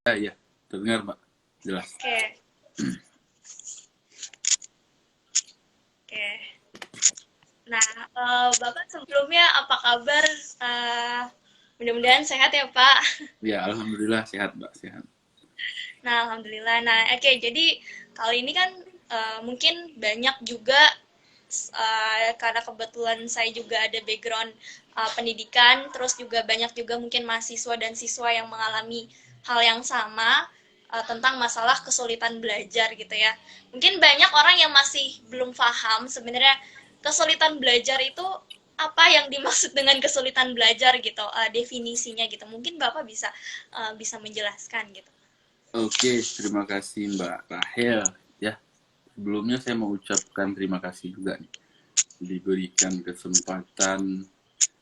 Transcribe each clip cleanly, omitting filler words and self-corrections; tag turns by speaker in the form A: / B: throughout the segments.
A: Iya, terdengar Mbak, jelas.
B: Oke, oke. Nah, Bapak sebelumnya apa kabar? Eh, Mudah-mudahan sehat ya, Pak.
A: Ya, alhamdulillah sehat Mbak, sehat.
B: Nah, alhamdulillah. Nah, oke. Jadi kali ini kan mungkin banyak juga karena kebetulan saya juga ada background pendidikan, terus juga banyak juga mungkin mahasiswa dan siswa yang mengalami hal yang sama tentang masalah kesulitan belajar gitu ya. Mungkin banyak orang yang masih belum paham sebenarnya kesulitan belajar itu apa yang dimaksud dengan kesulitan belajar gitu, definisinya gitu. Mungkin Bapak bisa menjelaskan gitu.
A: Oke, terima kasih Mbak Rahel. Ya, sebelumnya saya mau ucapkan terima kasih juga nih, diberikan kesempatan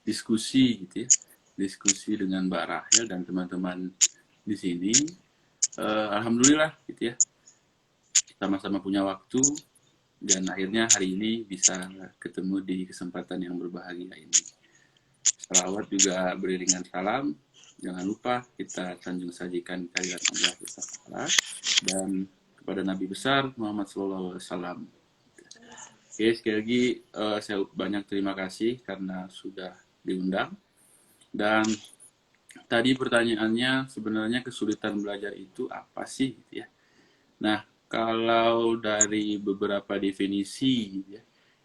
A: diskusi gitu ya, diskusi dengan Mbak Rahel dan teman-teman di sini. Alhamdulillah gitu ya, sama-sama punya waktu dan akhirnya hari ini bisa ketemu di kesempatan yang berbahagia ini. Salawat juga beriringan salam. Jangan lupa kita sanjung sajikan kehadirat Allah Taala dan kepada Nabi besar Muhammad SAW. Oke, sekali lagi saya banyak terima kasih karena sudah diundang. Dan tadi pertanyaannya sebenarnya kesulitan belajar itu apa sih? Gitu ya. Nah, kalau dari beberapa definisi gitu ya,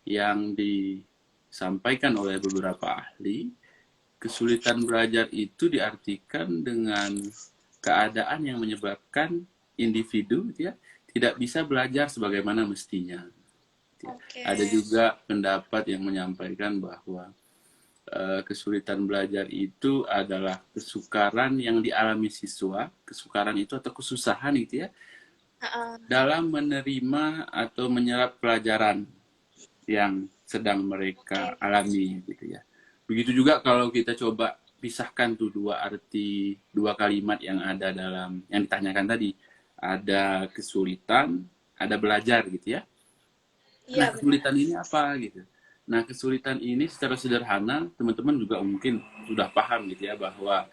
A: yang disampaikan oleh beberapa ahli, kesulitan belajar itu diartikan dengan keadaan yang menyebabkan individu ya, tidak bisa belajar sebagaimana mestinya.
B: Oke.
A: Ada juga pendapat yang menyampaikan bahwa kesulitan belajar itu adalah kesukaran yang dialami siswa, kesukaran itu atau kesusahan itu ya,
B: Heeh.
A: dalam menerima atau menyerap pelajaran yang sedang
B: Oke.
A: mereka alami gitu ya. Begitu juga kalau kita coba pisahkan tuh dua arti, dua kalimat yang ada dalam yang ditanyakan tadi. Ada kesulitan, ada belajar gitu ya. Nah,
B: Iya, benar.
A: kesulitan ini apa gitu. Nah, kesulitan ini secara sederhana teman-teman juga mungkin sudah paham gitu ya bahwa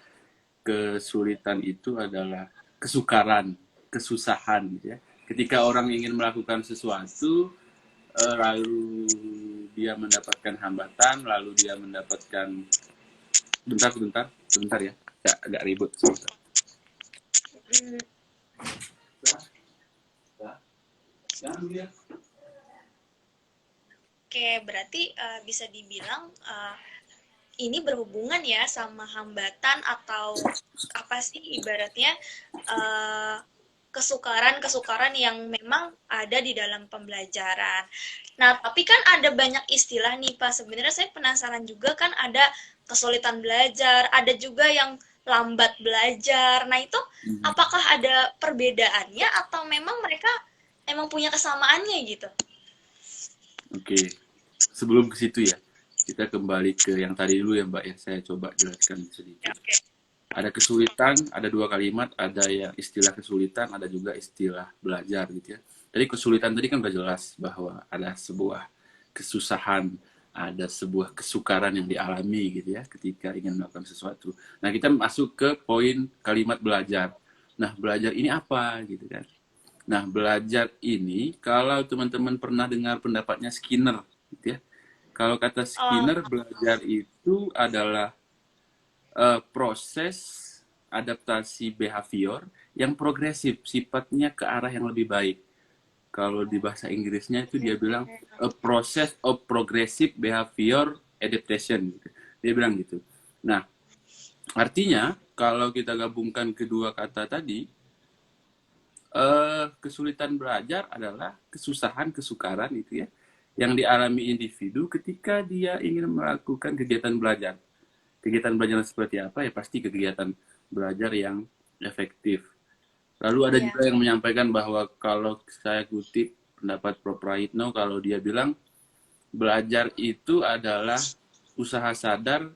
A: kesulitan itu adalah kesukaran, kesusahan gitu ya. Ketika orang ingin melakukan sesuatu, lalu dia mendapatkan hambatan, lalu dia mendapatkan sebentar ya, agak ribut sebentar.
B: Mm, Oke, berarti bisa dibilang ini berhubungan ya sama hambatan atau apa sih ibaratnya eh, kesukaran-kesukaran yang memang ada di dalam pembelajaran. Nah, tapi kan ada banyak istilah nih, Pak. Sebenarnya saya penasaran juga kan ada kesulitan belajar, ada juga yang lambat belajar. Nah, itu apakah ada perbedaannya atau memang mereka emang punya kesamaannya gitu?
A: Oke, sebelum ke situ ya, kita kembali ke yang tadi dulu ya Mbak ya, saya coba jelaskan
B: Ya,
A: sedikit.
B: oke.
A: Ada kesulitan, ada dua kalimat, ada yang istilah kesulitan, ada juga istilah belajar gitu ya. Jadi kesulitan tadi kan udah jelas bahwa ada sebuah kesusahan, ada sebuah kesukaran yang dialami gitu ya ketika ingin melakukan sesuatu. Nah, kita masuk ke poin kalimat belajar. Nah, belajar ini apa gitu kan. Nah, belajar ini kalau teman-teman pernah dengar pendapatnya Skinner gitu ya. Kalau kata
B: Oh,
A: Skinner, belajar itu adalah proses adaptasi behavior yang progresif, sifatnya ke arah yang lebih baik. Kalau di bahasa Inggrisnya itu dia bilang a process of progressive behavior adaptation. Dia bilang gitu. Nah, artinya kalau kita gabungkan kedua kata tadi, kesulitan belajar adalah kesusahan, kesukaran itu ya, yang dialami individu ketika dia ingin melakukan kegiatan belajar. Kegiatan belajar seperti apa? Ya pasti kegiatan belajar yang efektif. Lalu ada
B: iya.
A: juga yang menyampaikan bahwa kalau saya kutip pendapat Prof. Prayitno, kalau dia bilang belajar itu adalah usaha sadar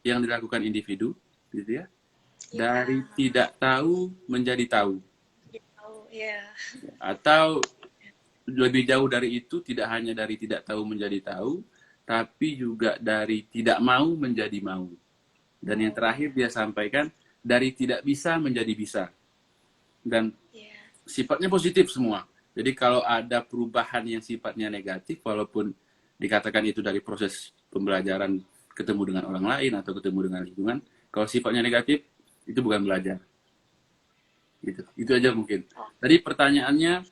A: yang dilakukan individu, gitu ya,
B: Iya.
A: dari tidak tahu menjadi tahu,
B: Tahu, iya.
A: atau lebih jauh dari itu, tidak hanya dari tidak tahu menjadi tahu, tapi juga dari tidak mau menjadi mau. Dan yang
B: Mau,
A: terakhir
B: iya.
A: dia sampaikan dari tidak bisa menjadi bisa. dan
B: Iya.
A: sifatnya positif semua. Jadi kalau ada perubahan yang sifatnya negatif, walaupun dikatakan itu dari proses pembelajaran ketemu dengan orang lain atau ketemu dengan lingkungan, kalau sifatnya negatif, itu bukan belajar. Gitu. Itu aja mungkin.
B: Oh,
A: Tadi pertanyaannya,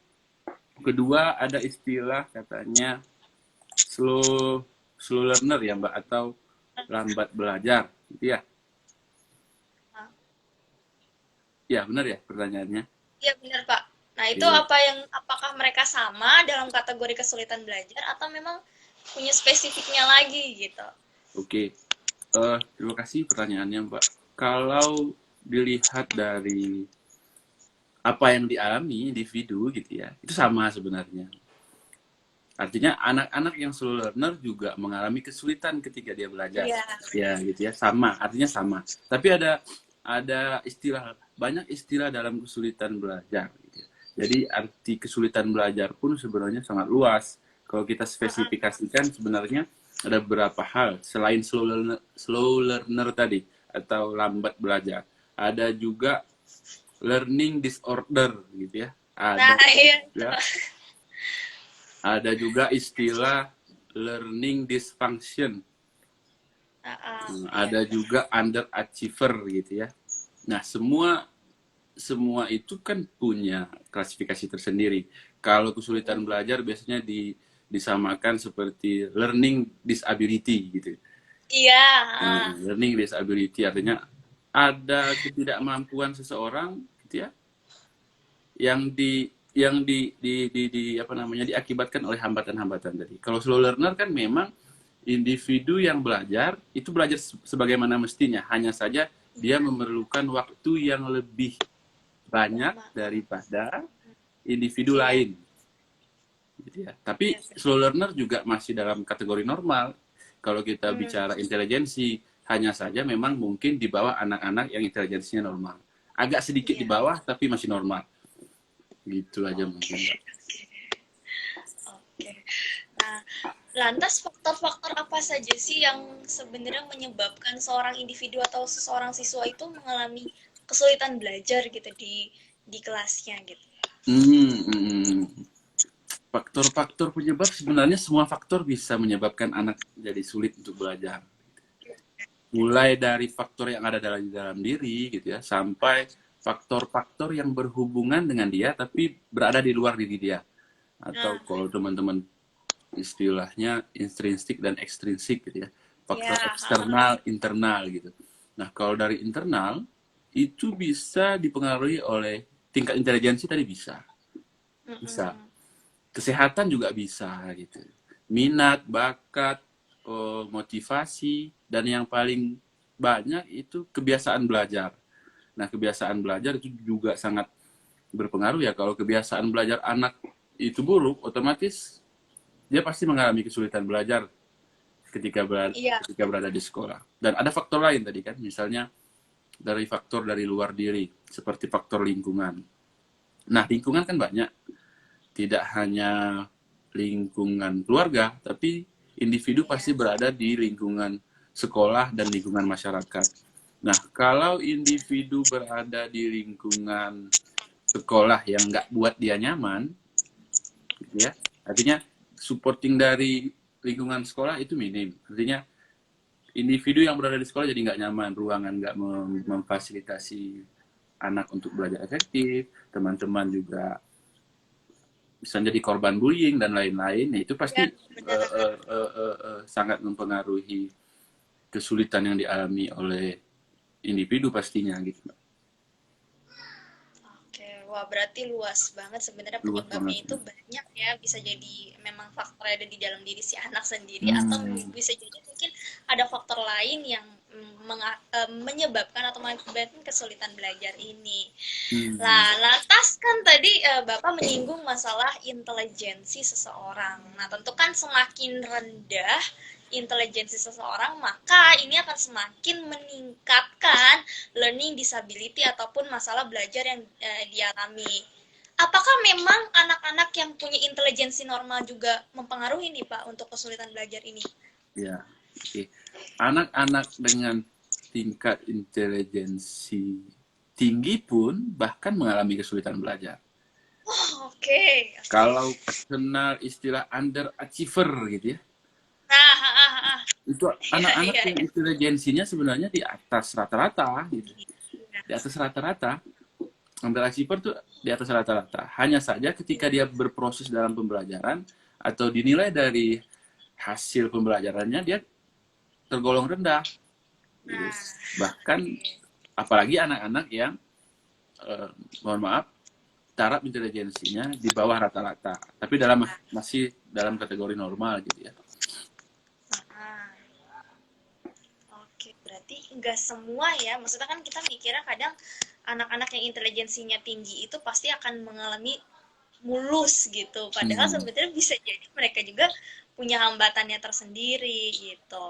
A: kedua ada istilah katanya slow slow learner ya Mbak, atau lambat belajar. Gitu ya?
B: ah.
A: Ya benar ya pertanyaannya.
B: Iya benar Pak. Nah itu
A: Oke.
B: apakah mereka sama dalam kategori kesulitan belajar atau memang punya spesifiknya lagi gitu?
A: Oke. Terima kasih pertanyaannya Mbak. Kalau dilihat dari apa yang dialami individu gitu ya, itu sama sebenarnya. Artinya anak-anak yang slow learner juga mengalami kesulitan ketika dia belajar.
B: Iya.
A: Ya gitu ya, sama, artinya sama. Tapi ada istilah, banyak istilah dalam kesulitan belajar gitu ya. Jadi arti kesulitan belajar pun sebenarnya sangat luas. Kalau kita spesifikasikan sebenarnya ada beberapa hal selain slow learner tadi atau lambat belajar. Ada juga learning disorder gitu ya.
B: Nah iya.
A: Ya, ada juga istilah learning dysfunction.
B: Iya.
A: Ada juga underachiever gitu ya. Nah, semua itu kan punya klasifikasi tersendiri. Kalau kesulitan belajar biasanya disamakan seperti learning disability gitu.
B: Iya.
A: Learning disability artinya ada ketidakmampuan seseorang gitu ya, yang apa namanya, diakibatkan oleh hambatan-hambatan tadi. Kalau slow learner kan memang individu yang belajar itu belajar sebagaimana mestinya, hanya saja dia memerlukan waktu yang lebih banyak
B: Lama.
A: daripada individu
B: Iya.
A: lain gitu ya. Tapi
B: Iya benar.
A: slow learner juga masih dalam kategori normal. Kalau kita
B: Hmm,
A: bicara intelijensi, hanya saja memang mungkin di bawah anak-anak yang intelijensinya normal. Agak sedikit di
B: iya.
A: bawah tapi masih normal. Gitu aja mungkin,
B: Oke.
A: Mbak.
B: Oke. Nah, lantas faktor-faktor apa saja sih yang sebenarnya menyebabkan seorang individu atau seseorang siswa itu mengalami kesulitan belajar gitu di kelasnya gitu?
A: Hmm, hmm. Faktor-faktor penyebab sebenarnya semua faktor bisa menyebabkan anak jadi sulit untuk belajar. Mulai dari faktor yang ada dalam diri gitu ya, sampai faktor-faktor yang berhubungan dengan dia tapi berada di luar diri dia. Atau
B: Nah,
A: kalau teman-teman istilahnya intrinsik dan ekstrinsik gitu ya.
B: ya,
A: Faktor eksternal, internal gitu. Nah, kalau dari internal itu bisa dipengaruhi oleh tingkat intelijensi tadi bisa. Bisa.
B: mm-mm.
A: Kesehatan juga bisa gitu. Minat, bakat, motivasi, dan yang paling banyak itu kebiasaan belajar. Nah, kebiasaan belajar itu juga sangat berpengaruh ya. Kalau kebiasaan belajar anak itu buruk, otomatis dia pasti mengalami kesulitan belajar
B: Iya,
A: ketika berada di sekolah. Dan ada faktor lain tadi kan, misalnya dari faktor dari luar diri, seperti faktor lingkungan. Nah, lingkungan kan banyak, tidak hanya lingkungan keluarga, tapi individu
B: iya,
A: pasti berada di lingkungan sekolah dan lingkungan masyarakat. Nah, kalau individu berada di lingkungan sekolah yang nggak buat dia nyaman, gitu ya, artinya supporting dari lingkungan sekolah itu minim. Artinya individu yang berada di sekolah jadi nggak nyaman, ruangan nggak memfasilitasi anak untuk belajar efektif, teman-teman juga bisa jadi korban bullying dan lain-lain. Nah, itu
B: iya,
A: pasti
B: benar.
A: sangat mempengaruhi kesulitan yang dialami oleh individu pastinya gitu.
B: Oke, wah berarti luas banget sebenarnya
A: Luas
B: penyebabnya
A: banget.
B: itu banyak ya. Bisa jadi memang faktor ada di dalam diri si anak sendiri atau
A: Hmm.
B: bisa jadi mungkin ada faktor lain yang menyebabkan atau mengakibatkan kesulitan belajar ini.
A: Hmm.
B: Lah, lantas kan tadi Bapak menyinggung masalah intelijensi seseorang. Nah, tentu kan semakin rendah intelijensi seseorang, maka ini akan semakin meningkatkan learning disability ataupun masalah belajar yang dialami. Apakah memang anak-anak yang punya intelijensi normal juga mempengaruhi nih Pak untuk kesulitan belajar ini?
A: Ya, oke. Anak-anak dengan tingkat intelijensi tinggi pun bahkan mengalami kesulitan belajar.
B: Oh, oke.
A: Kalau kenal istilah underachiever gitu ya,
B: Nah,
A: itu
B: iya,
A: anak-anak
B: iya,
A: yang
B: iya.
A: intelijensinya sebenarnya di atas rata-rata gitu.
B: Iya.
A: Di atas rata-rata. Underachiever tuh di atas rata-rata. Hanya saja ketika dia berproses dalam pembelajaran atau dinilai dari hasil pembelajarannya, dia tergolong rendah. Gitu.
B: Nah,
A: Bahkan apalagi anak-anak yang eh, mohon maaf, taraf intelijensinya di bawah rata-rata, tapi masih dalam kategori normal gitu ya.
B: ah, oke. Berarti nggak semua ya. Maksudnya kan kita mikirnya kadang anak-anak yang intelijensinya tinggi itu pasti akan mengalami mulus gitu. Padahal
A: Hmm,
B: sebenarnya bisa jadi mereka juga punya hambatannya tersendiri gitu.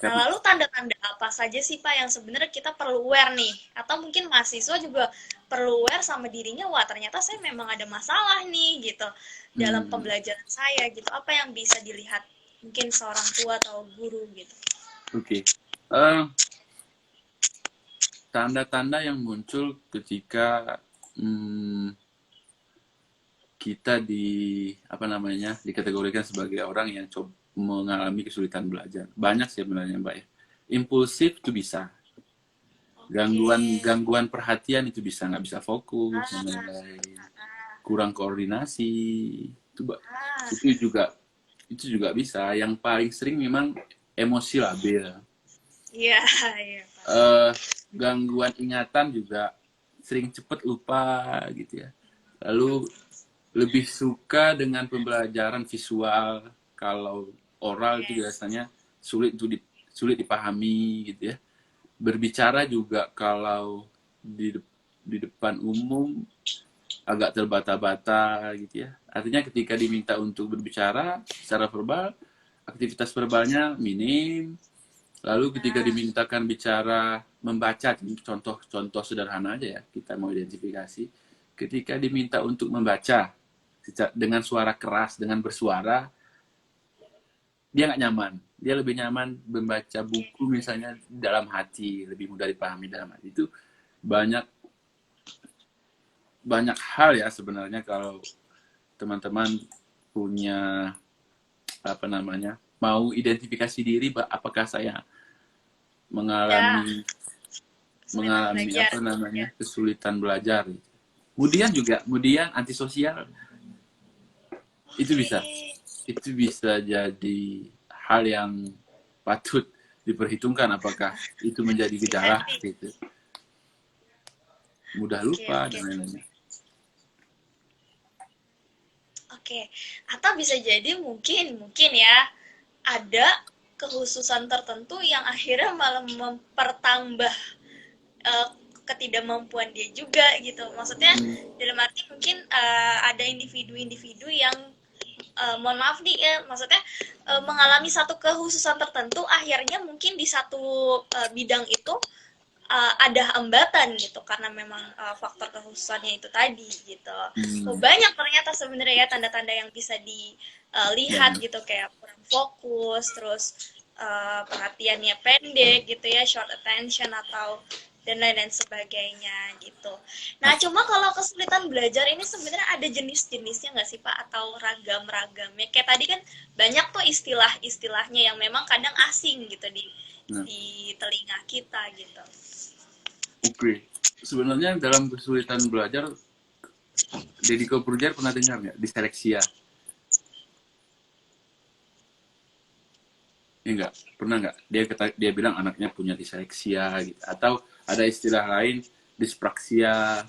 B: Nah,
A: kan,
B: lalu tanda-tanda apa saja sih Pak yang sebenarnya kita perlu aware nih? Atau mungkin mahasiswa juga perlu aware sama dirinya, wah ternyata saya memang ada masalah nih gitu dalam
A: hmm,
B: pembelajaran saya gitu. Apa yang bisa dilihat mungkin seorang tua atau guru gitu?
A: oke. Okay. Tanda-tanda yang muncul ketika hmm, kita apa namanya dikategorikan sebagai orang yang mengalami kesulitan belajar. Banyak sih sebenarnya Mbak ya. Impulsif itu bisa,
B: Oke.
A: gangguan perhatian itu bisa, nggak bisa fokus dan
B: Ah,
A: lain-lain, kurang koordinasi itu
B: ah,
A: itu juga itu juga bisa. Yang paling sering memang emosi labil.
B: iya, iya Pak.
A: eh Gangguan ingatan juga, sering cepet lupa gitu ya. Lalu lebih suka dengan pembelajaran visual. Kalau oral itu
B: Yes.
A: biasanya sulit dipahami gitu ya. Berbicara juga kalau di depan umum agak terbata-bata gitu ya. Artinya ketika diminta untuk berbicara secara verbal, aktivitas verbalnya minim. Lalu ketika
B: Ah,
A: dimintakan bicara membaca, contoh-contoh sederhana aja ya, kita mau identifikasi. Ketika diminta untuk membaca dengan suara keras, dengan bersuara, dia nggak nyaman. Dia lebih nyaman membaca
B: oke.
A: buku misalnya dalam hati, lebih mudah dipahami dalam hati. Itu banyak banyak hal ya sebenarnya kalau teman-teman punya apa namanya mau identifikasi diri apakah saya
B: Ya,
A: mengalami
B: kesulitan belajar.
A: apa namanya
B: Ya.
A: kesulitan belajar. Kemudian antisosial itu
B: Oke.
A: bisa jadi hal yang patut diperhitungkan apakah itu menjadi gejala
B: Hati-hati.
A: gitu, mudah
B: Oke,
A: lupa
B: oke.
A: dan lain-lain.
B: Oke. Atau bisa jadi mungkin ya ada kehususan tertentu yang akhirnya malah mempertambah eh, ketidakmampuan dia juga gitu. Maksudnya
A: Hmm,
B: dalam arti mungkin ada individu-individu yang mohon maaf nih ya, maksudnya mengalami satu kehususan tertentu akhirnya mungkin di satu bidang itu ada hambatan gitu karena memang faktor kekhususannya itu tadi gitu. Oh,
A: hmm,
B: banyak ternyata sebenarnya ya tanda-tanda yang bisa dilihat
A: banyak.
B: gitu kayak kurang fokus, terus perhatiannya pendek gitu ya, short attention atau dan lain-lain sebagainya gitu. Nah,
A: Nah,
B: cuma kalau kesulitan belajar ini sebenarnya ada jenis-jenisnya nggak sih Pak atau ragam-ragamnya? Kayak tadi kan banyak tuh istilah-istilahnya yang memang kadang asing gitu
A: nah,
B: di telinga kita gitu.
A: oke. Sebenarnya dalam kesulitan belajar, Deddy Corbuzier pernah dengar nggak diseleksia? Ya enggak, pernah nggak? Dia bilang anaknya punya diseleksia gitu. Atau ada istilah lain, dispraksia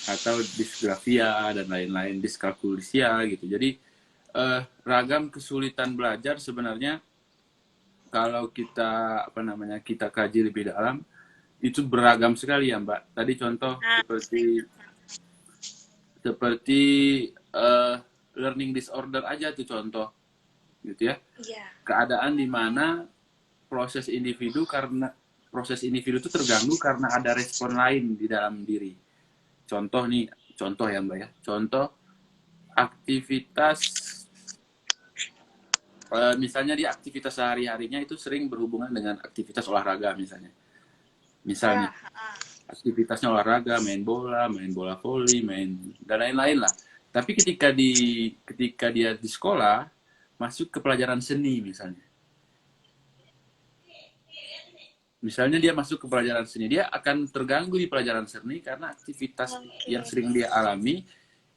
A: atau disgrafia dan lain-lain, diskalkulisia gitu. Jadi ragam kesulitan belajar sebenarnya kalau kita apa namanya kita kaji lebih dalam itu beragam sekali ya Mbak. Tadi contoh
B: Nah,
A: seperti uh, learning disorder aja tuh contoh gitu ya.
B: iya,
A: Keadaan di mana proses individu karena proses individu itu terganggu karena ada respon lain di dalam diri. Contoh nih, contoh ya Mbak ya. Contoh aktivitas misalnya di aktivitas sehari-harinya itu sering berhubungan dengan aktivitas olahraga misalnya.
B: ya,
A: Misalnya aktivitasnya olahraga, main bola voli, dan lain-lain lah. Tapi ketika dia di sekolah masuk ke pelajaran seni misalnya. Misalnya dia masuk ke pelajaran seni, dia akan terganggu di pelajaran seni karena aktivitas yang sering dia alami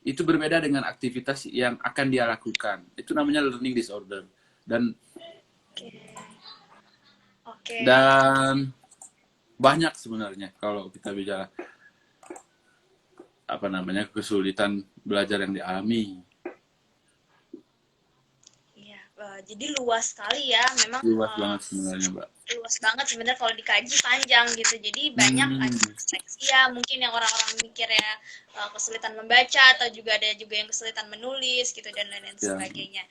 A: itu berbeda dengan aktivitas yang akan dia lakukan. Itu namanya learning disorder. Dan dan banyak sebenarnya kalau kita bicara apa namanya kesulitan belajar yang dialami.
B: Iya, jadi luas sekali ya, memang
A: Luas banget sebenarnya, Mbak.
B: Luas banget sebenarnya kalau dikaji panjang gitu. Jadi banyak disleksia, mungkin yang orang-orang mikir ya kesulitan membaca atau juga ada juga yang kesulitan menulis gitu dan lain-lain sebagainya.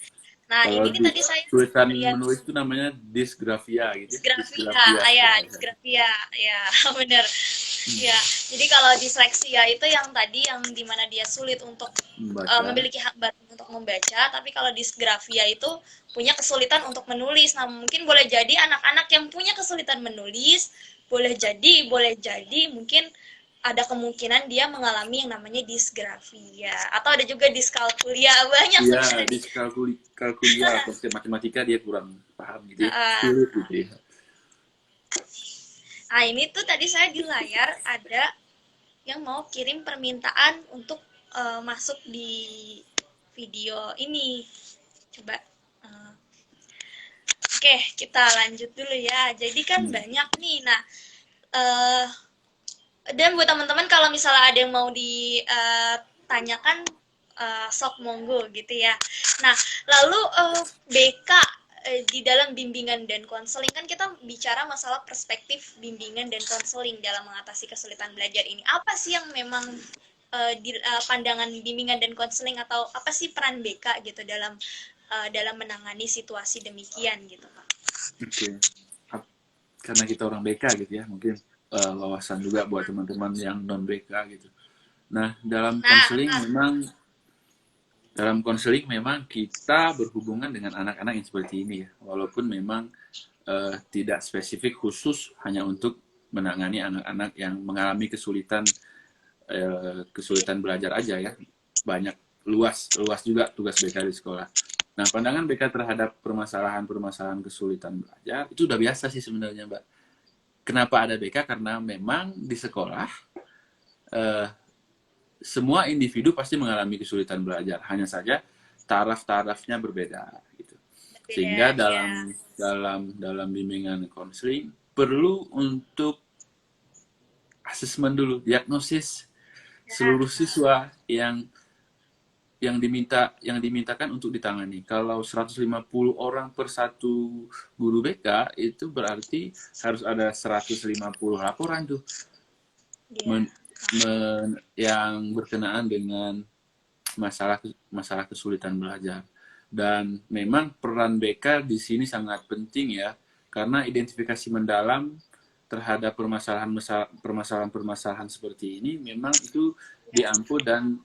B: Nah,
A: kalau
B: ini tadi saya
A: kesulitan menulis itu namanya dysgraphia gitu.
B: Dysgraphia, ya benar. Ya, jadi kalau disleksia itu yang tadi yang dimana dia sulit untuk memiliki hak batin untuk membaca, tapi kalau dysgraphia itu punya kesulitan untuk menulis. Nah, mungkin boleh jadi anak-anak yang punya kesulitan menulis, boleh jadi mungkin ada kemungkinan dia mengalami yang namanya dysgraphia atau ada juga dyskalkulia, banyak
A: sebenarnya. Dyskalkulia konsep matematika dia kurang paham gitu ya. Sulit gitu ya.
B: Nah, ini tuh tadi saya di layar ada yang mau kirim permintaan untuk masuk di video ini. Coba. Oke, kita lanjut dulu ya. Jadi kan banyak nih. Nah, dan buat teman-teman kalau misalnya ada yang mau ditanyakan, sok monggo gitu ya. Nah, lalu BK di dalam bimbingan dan konseling kan kita bicara masalah perspektif bimbingan dan konseling dalam mengatasi kesulitan belajar ini. Apa sih yang memang pandangan bimbingan dan konseling atau apa sih peran BK gitu dalam menangani situasi demikian gitu, Pak?
A: Oke. Karena kita orang BK gitu ya, mungkin wawasan juga buat teman-teman yang non BK gitu. Nah, dalam konseling memang kita berhubungan dengan anak-anak yang seperti ini ya, walaupun memang tidak spesifik khusus hanya untuk menangani anak-anak yang mengalami kesulitan belajar aja ya. Banyak luas juga tugas BK di sekolah. Nah, pandangan BK terhadap permasalahan kesulitan belajar itu udah biasa sih sebenarnya, Mbak. Kenapa ada BK? Karena memang di sekolah semua individu pasti mengalami kesulitan belajar. Hanya saja taraf-tarafnya berbeda gitu. Sehingga dalam bimbingan konseling perlu untuk asesmen dulu, diagnosis seluruh siswa yang dimintakan untuk ditangani. Kalau 150 orang per satu guru BK itu berarti harus ada 150 laporan tuh yang berkenaan dengan masalah kesulitan belajar. Dan memang peran BK di sini sangat penting ya, karena identifikasi mendalam terhadap permasalahan seperti ini memang itu diampu dan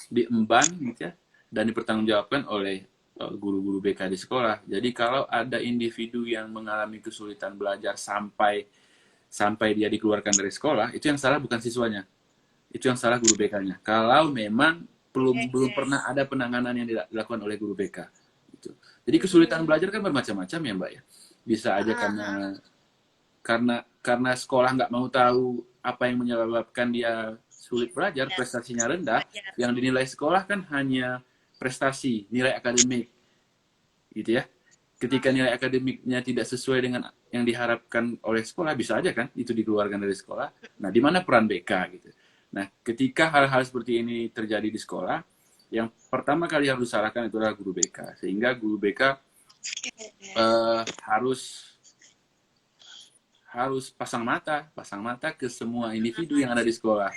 A: diemban gitu ya, dan dipertanggungjawabkan oleh guru-guru BK di sekolah. Jadi kalau ada individu yang mengalami kesulitan belajar sampai dia dikeluarkan dari sekolah, itu yang salah bukan siswanya, itu yang salah guru BK-nya. Kalau memang belum pernah ada penanganan yang dilakukan oleh guru BK. Gitu. Jadi kesulitan belajar kan bermacam-macam ya, Mbak ya. Bisa aja karena sekolah nggak mau tahu apa yang menyebabkan dia sulit belajar, prestasinya rendah. Yang dinilai sekolah kan hanya prestasi, nilai akademik, gitu ya. Ketika nilai akademiknya tidak sesuai dengan yang diharapkan oleh sekolah, bisa aja kan itu dikeluarkan dari sekolah. Nah, di mana peran BK gitu. Nah, ketika hal-hal seperti ini terjadi di sekolah, yang pertama kali harus disalahkan itu adalah guru BK. Sehingga guru BK harus pasang mata ke semua individu yang ada di sekolah.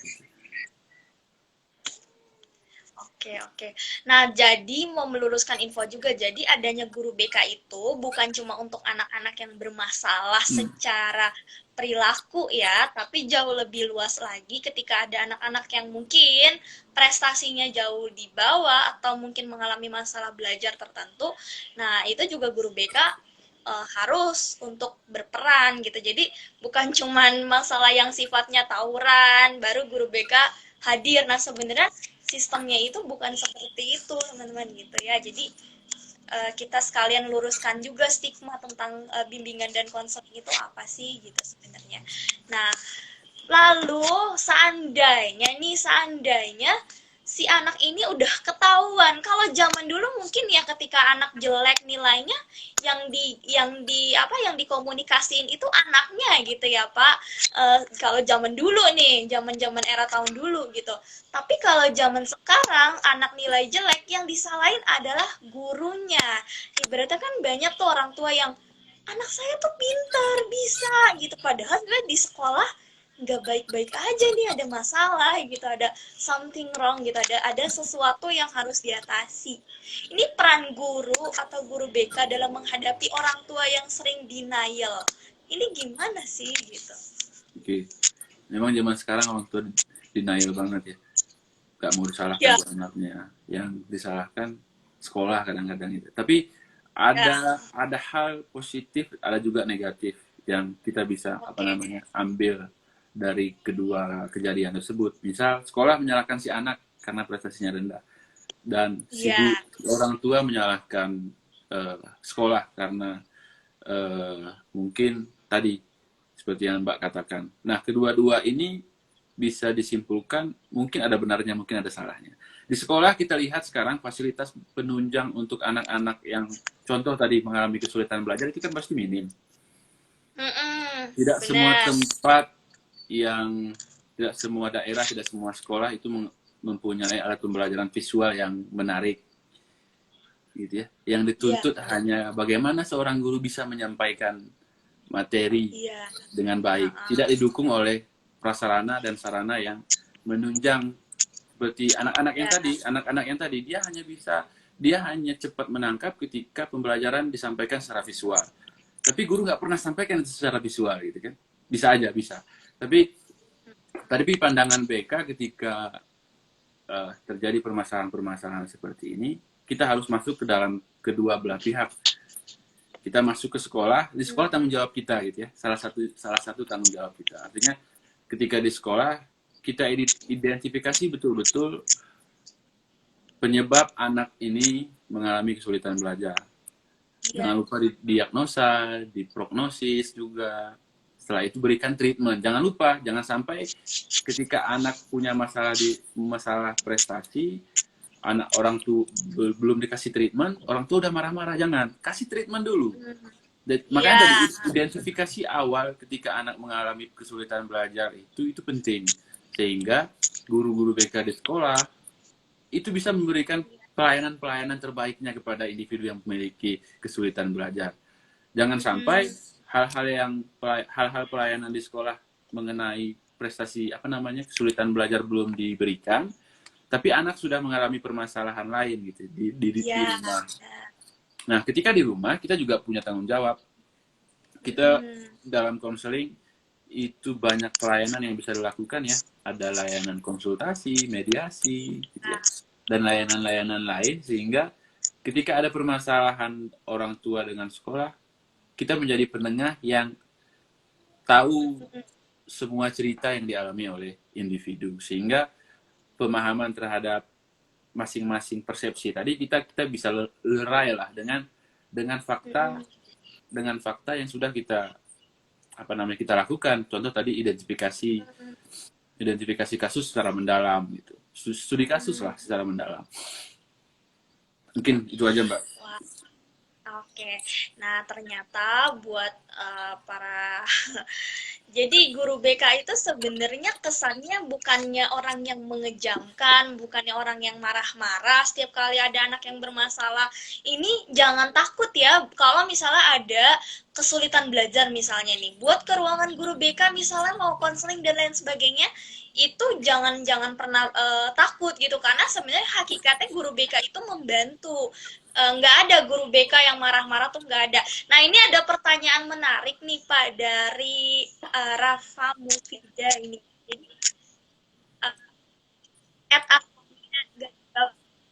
B: Oke. Nah, jadi mau meluruskan info juga, jadi adanya guru BK itu bukan cuma untuk anak-anak yang bermasalah secara perilaku ya, tapi jauh lebih luas lagi ketika ada anak-anak yang mungkin prestasinya jauh di bawah atau mungkin mengalami masalah belajar tertentu. Nah, itu juga guru BK harus untuk berperan gitu. Jadi bukan cuman masalah yang sifatnya tawuran baru guru BK hadir. Nah, sebenarnya sistemnya itu bukan seperti itu, teman-teman gitu ya. Jadi kita sekalian luruskan juga stigma tentang bimbingan dan konseling itu apa sih gitu sebenarnya. Nah, lalu seandainya si anak ini udah ketahuan. Kalau zaman dulu mungkin ya ketika anak jelek nilainya yang dikomunikasiin itu anaknya gitu ya, Pak. Kalau zaman dulu nih, zaman-zaman era tahun dulu gitu. Tapi kalau zaman sekarang anak nilai jelek yang disalahin adalah gurunya. Ibaratnya kan banyak tuh orang tua yang anak saya tuh pintar, bisa gitu. Padahal di sekolah nggak baik-baik aja nih, ada masalah gitu, ada something wrong gitu, ada sesuatu yang harus diatasi. Ini peran guru atau guru BK dalam menghadapi orang tua yang sering denial. Ini gimana sih gitu?
A: Oke, memang zaman sekarang orang tua denial banget ya, nggak mau disalahkan
B: Ya,
A: buat anaknya, yang disalahkan sekolah kadang-kadang itu. Tapi
B: ya,
A: ada hal positif, ada juga negatif yang kita bisa
B: oke.
A: ambil dari kedua kejadian tersebut. Misal sekolah menyalahkan si anak karena prestasinya rendah, dan
B: Ya,
A: orang tua menyalahkan sekolah karena mungkin tadi seperti yang Mbak katakan. Nah, kedua-dua ini bisa disimpulkan mungkin ada benarnya, mungkin ada salahnya. Di sekolah kita lihat sekarang fasilitas penunjang untuk anak-anak yang contoh tadi mengalami kesulitan belajar itu kan pasti minim. Tidak semua
B: benar.
A: tempat yang tidak semua daerah, tidak semua sekolah itu mempunyai alat pembelajaran visual yang menarik, gitu ya. Yang
B: Iya,
A: dituntut hanya bagaimana seorang guru bisa menyampaikan materi
B: iya.
A: dengan baik, tidak didukung oleh prasarana dan sarana yang menunjang seperti
B: Ya,
A: anak-anak yang tadi dia hanya cepat menangkap ketika pembelajaran disampaikan secara visual. Tapi guru nggak pernah sampaikan secara visual gitu kan. Bisa aja, bisa. Tapi pandangan BK ketika terjadi permasalahan-permasalahan seperti ini, kita harus masuk ke dalam kedua belah pihak. Kita masuk ke sekolah, di sekolah tanggung jawab kita gitu ya. Salah satu tanggung jawab kita. Artinya ketika di sekolah kita identifikasi betul-betul penyebab anak ini mengalami kesulitan belajar.
B: iya.
A: Jangan lupa didiagnosa, diprognosis juga. Setelah itu berikan treatment. Jangan lupa, jangan sampai ketika anak punya masalah prestasi, anak orang tuh belum dikasih treatment, orang tua udah marah-marah. Jangan, kasih treatment dulu.
B: Iya,
A: Makanya tadi identifikasi awal ketika anak mengalami kesulitan belajar itu penting, sehingga guru-guru BK di sekolah itu bisa memberikan pelayanan-pelayanan terbaiknya kepada individu yang memiliki kesulitan belajar. Jangan sampai hal-hal pelayanan di sekolah mengenai prestasi kesulitan belajar belum diberikan, tapi anak sudah mengalami permasalahan lain gitu di
B: iya.
A: rumah. Nah, ketika di rumah kita juga punya tanggung jawab. Kita dalam konseling itu banyak pelayanan yang bisa dilakukan ya. Ada layanan konsultasi, mediasi, gitu ya, dan layanan-layanan lain, sehingga ketika ada permasalahan orang tua dengan sekolah, kita menjadi penengah yang tahu semua cerita yang dialami oleh individu, sehingga pemahaman terhadap masing-masing persepsi tadi kita bisa lerai lah dengan fakta yang sudah kita kita lakukan. Contoh tadi identifikasi kasus secara mendalam gitu, studi kasus lah secara mendalam. Mungkin itu aja, Mbak.
B: Wah, oke. Nah, ternyata buat para jadi guru BK itu sebenarnya kesannya bukannya orang yang mengejamkan, bukannya orang yang marah-marah setiap kali ada anak yang bermasalah. Ini jangan takut ya, kalau misalnya ada kesulitan belajar misalnya nih, buat ke ruangan guru BK misalnya mau konseling dan lain sebagainya, itu jangan pernah takut gitu, karena sebenarnya hakikatnya guru BK itu membantu. Nggak ada guru BK yang marah-marah tuh, nggak ada. Nah, ini ada pertanyaan menarik nih Pak dari Rafa Mufida ini. Jadi,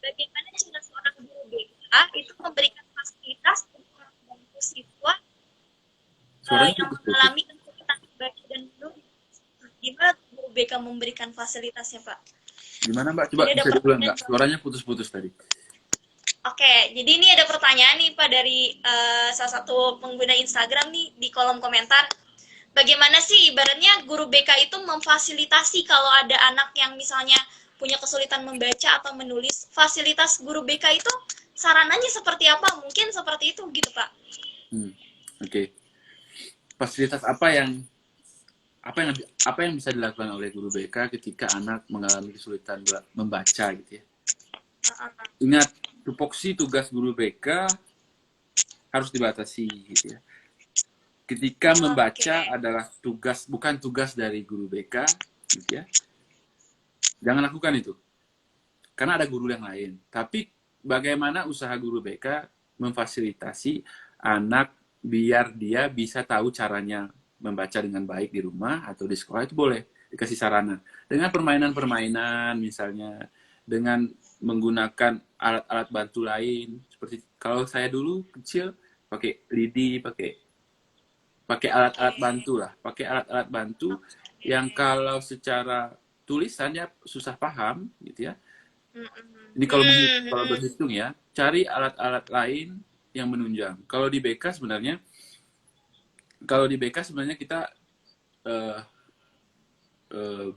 B: bagaimana cara seorang guru BK itu memberikan fasilitas untuk membantu siswa
A: Oke.
B: mengalami kesulitan membaca dan menulis, gimana guru BK memberikan fasilitasnya, Pak?
A: Gimana Mbak? Coba
B: Jadi ada
A: bisa diulang
B: pertanyaan,
A: nggak?
B: Pak.
A: Suaranya putus-putus tadi.
B: Oke, jadi ini ada pertanyaan nih Pak dari salah satu pengguna Instagram nih di kolom komentar. Bagaimana sih ibaratnya guru BK itu memfasilitasi kalau ada anak yang misalnya punya kesulitan membaca atau menulis, fasilitas guru BK itu sarananya seperti apa? Mungkin seperti itu gitu Pak.
A: Oke. Fasilitas apa yang bisa dilakukan oleh guru BK ketika anak mengalami kesulitan membaca gitu ya? Ingat, tupoksi tugas guru BK harus dibatasi gitu ya. Ketika membaca adalah tugas, bukan tugas dari guru BK gitu ya. Jangan lakukan itu. Karena ada guru yang lain. Tapi bagaimana usaha guru BK memfasilitasi anak biar dia bisa tahu caranya membaca dengan baik di rumah atau di sekolah, itu boleh dikasih sarana. Dengan permainan-permainan misalnya, dengan menggunakan alat-alat bantu lain, seperti kalau saya dulu kecil pakai lidi, pakai alat-alat bantu lah, pakai alat-alat bantu yang kalau secara tulisan ya susah paham gitu ya. Ini kalau berhitung ya, cari alat-alat lain yang menunjang. Kalau di BK sebenarnya kita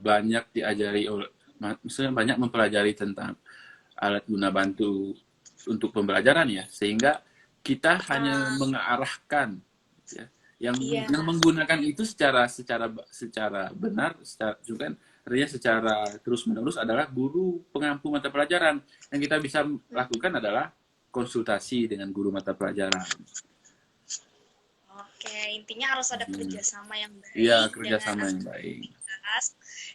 A: banyak diajari, maksudnya banyak mempelajari tentang alat guna bantu untuk pembelajaran ya, sehingga kita hanya mengarahkan ya, yang menggunakan itu secara benar, juga artinya secara terus menerus adalah guru pengampu mata pelajaran. Yang kita bisa lakukan adalah konsultasi dengan guru mata pelajaran.
B: Oke, intinya harus ada kerjasama yang baik.
A: Iya, kerjasama yang baik.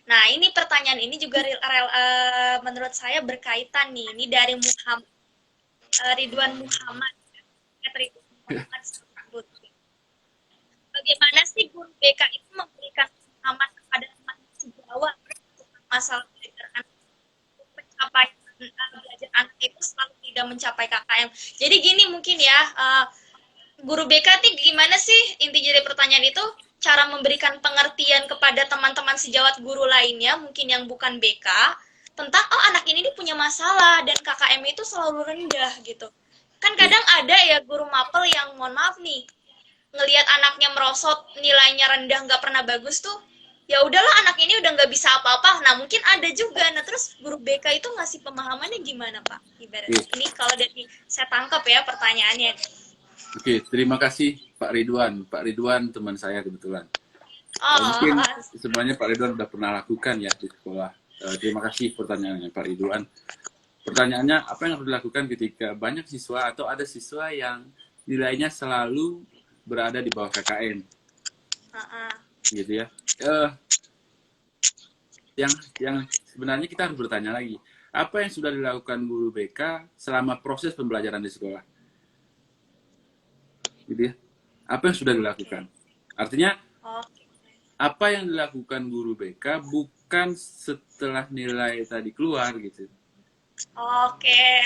B: Nah, ini pertanyaan ini juga menurut saya berkaitan nih. Ini dari Ridwan Muhammad. Bagaimana sih guru BK itu memberikan pemahaman kepada teman sejawat masalah belajar anak, pencapaian belajar anak itu selalu tidak mencapai KKM. Jadi gini mungkin ya, guru BK nih gimana sih inti dari pertanyaan itu? Cara memberikan pengertian kepada teman-teman sejawat guru lainnya, mungkin yang bukan BK, tentang anak ini punya masalah dan KKM itu selalu rendah gitu. Kan kadang ada ya guru mapel yang mohon maaf nih, ngelihat anaknya merosot, nilainya rendah, nggak pernah bagus tuh, ya udahlah anak ini udah nggak bisa apa-apa. Nah mungkin ada juga. Nah terus guru BK itu ngasih pemahamannya gimana Pak? Ibaratnya ini kalau dari saya tangkap ya pertanyaannya.
A: Oke, terima kasih Pak Ridwan. Pak Ridwan teman saya kebetulan. Mungkin semuanya Pak Ridwan udah pernah lakukan ya di sekolah. Terima kasih pertanyaannya Pak Ridwan. Pertanyaannya, apa yang harus dilakukan ketika banyak siswa atau ada siswa yang nilainya selalu berada di bawah KKM? Gitu ya. Yang sebenarnya kita harus bertanya lagi, apa yang sudah dilakukan guru BK selama proses pembelajaran di sekolah? Gitu ya. Apa yang sudah dilakukan? Artinya apa yang dilakukan guru BK bukan setelah nilai tadi keluar gitu.
B: Oke.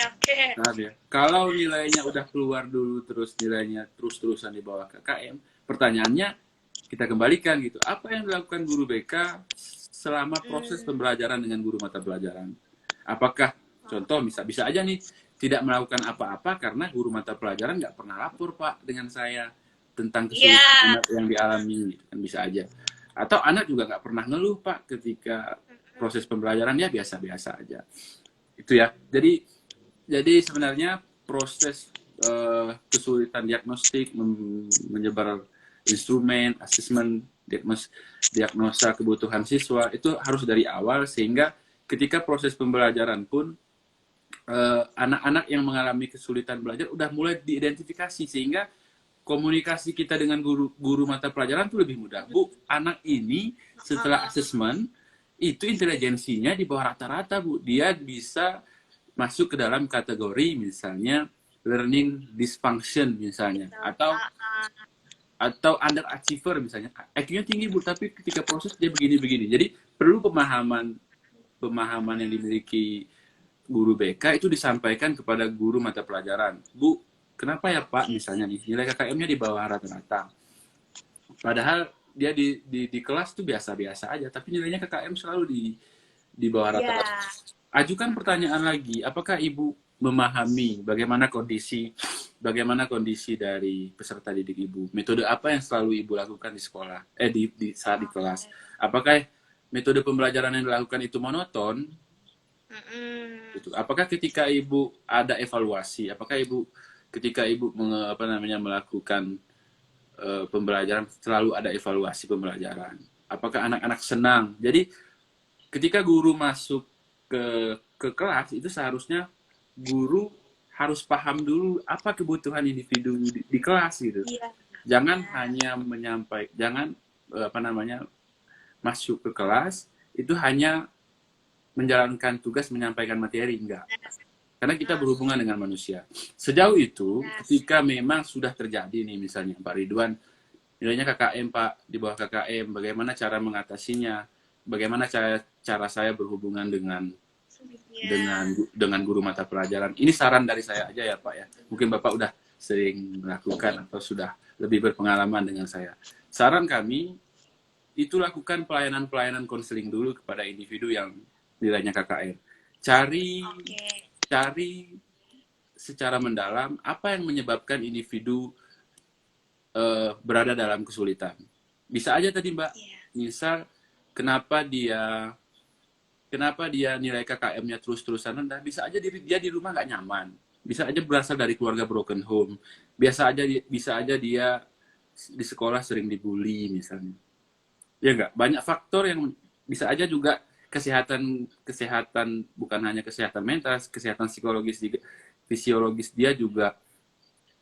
A: Nah, ya. Kalau nilainya udah keluar dulu terus nilainya terus-terusan di bawah KKM, pertanyaannya kita kembalikan gitu. Apa yang dilakukan guru BK selama proses pembelajaran dengan guru mata pelajaran? Apakah contoh bisa aja nih tidak melakukan apa-apa karena guru mata pelajaran nggak pernah lapor Pak dengan saya tentang kesulitan yang dialami, kan bisa aja. Atau anak juga nggak pernah ngeluh Pak ketika proses pembelajaran, ya biasa-biasa aja. Itu ya. Jadi sebenarnya proses kesulitan diagnostik, menyebar instrumen, asesmen, diagnosa kebutuhan siswa itu harus dari awal, sehingga ketika proses pembelajaran pun anak-anak yang mengalami kesulitan belajar udah mulai diidentifikasi, sehingga komunikasi kita dengan guru mata pelajaran itu lebih mudah. Bu, anak ini setelah asesmen itu intelijensinya di bawah rata-rata Bu, dia bisa masuk ke dalam kategori misalnya learning dysfunction misalnya, atau underachiever misalnya, IQ-nya tinggi Bu, tapi ketika proses dia begini-begini. Jadi perlu pemahaman yang dimiliki guru BK itu disampaikan kepada guru mata pelajaran. Bu, kenapa ya Pak misalnya nih nilai KKM-nya di bawah rata-rata? Padahal dia di kelas tuh biasa-biasa aja, tapi nilainya KKM selalu di bawah
B: Iya.
A: rata-rata. Ajukan pertanyaan lagi, apakah Ibu memahami bagaimana kondisi dari peserta didik Ibu? Metode apa yang selalu Ibu lakukan di sekolah, saat di kelas? Apakah metode pembelajaran yang dilakukan itu monoton? Gitu. Apakah ketika Ibu ada evaluasi, apakah ketika Ibu melakukan pembelajaran selalu ada evaluasi pembelajaran? Apakah anak-anak senang? Jadi ketika guru masuk ke kelas itu seharusnya guru harus paham dulu apa kebutuhan individu di kelas gitu.
B: Iya.
A: Jangan hanya masuk ke kelas itu hanya menjalankan tugas menyampaikan materi, enggak. Karena kita berhubungan dengan manusia. Sejauh itu, ketika memang sudah terjadi nih misalnya Pak Ridwan, nilainya KKM Pak, di bawah KKM, bagaimana cara mengatasinya? Bagaimana cara saya berhubungan dengan guru mata pelajaran? Ini saran dari saya aja ya Pak ya. Mungkin Bapak udah sering melakukan atau sudah lebih berpengalaman dengan saya. Saran kami, itu lakukan pelayanan konseling dulu kepada individu yang nilainya KKM. Cari secara mendalam apa yang menyebabkan individu berada dalam kesulitan. Bisa aja tadi Mbak, misal kenapa dia nilai KKM-nya terus-terusan rendah, bisa aja dia di rumah nggak nyaman, bisa aja berasal dari keluarga broken home, bisa aja dia di sekolah sering dibully misalnya. Ya nggak, banyak faktor yang bisa aja juga kesehatan bukan hanya kesehatan mental, kesehatan psikologis juga, fisiologis dia juga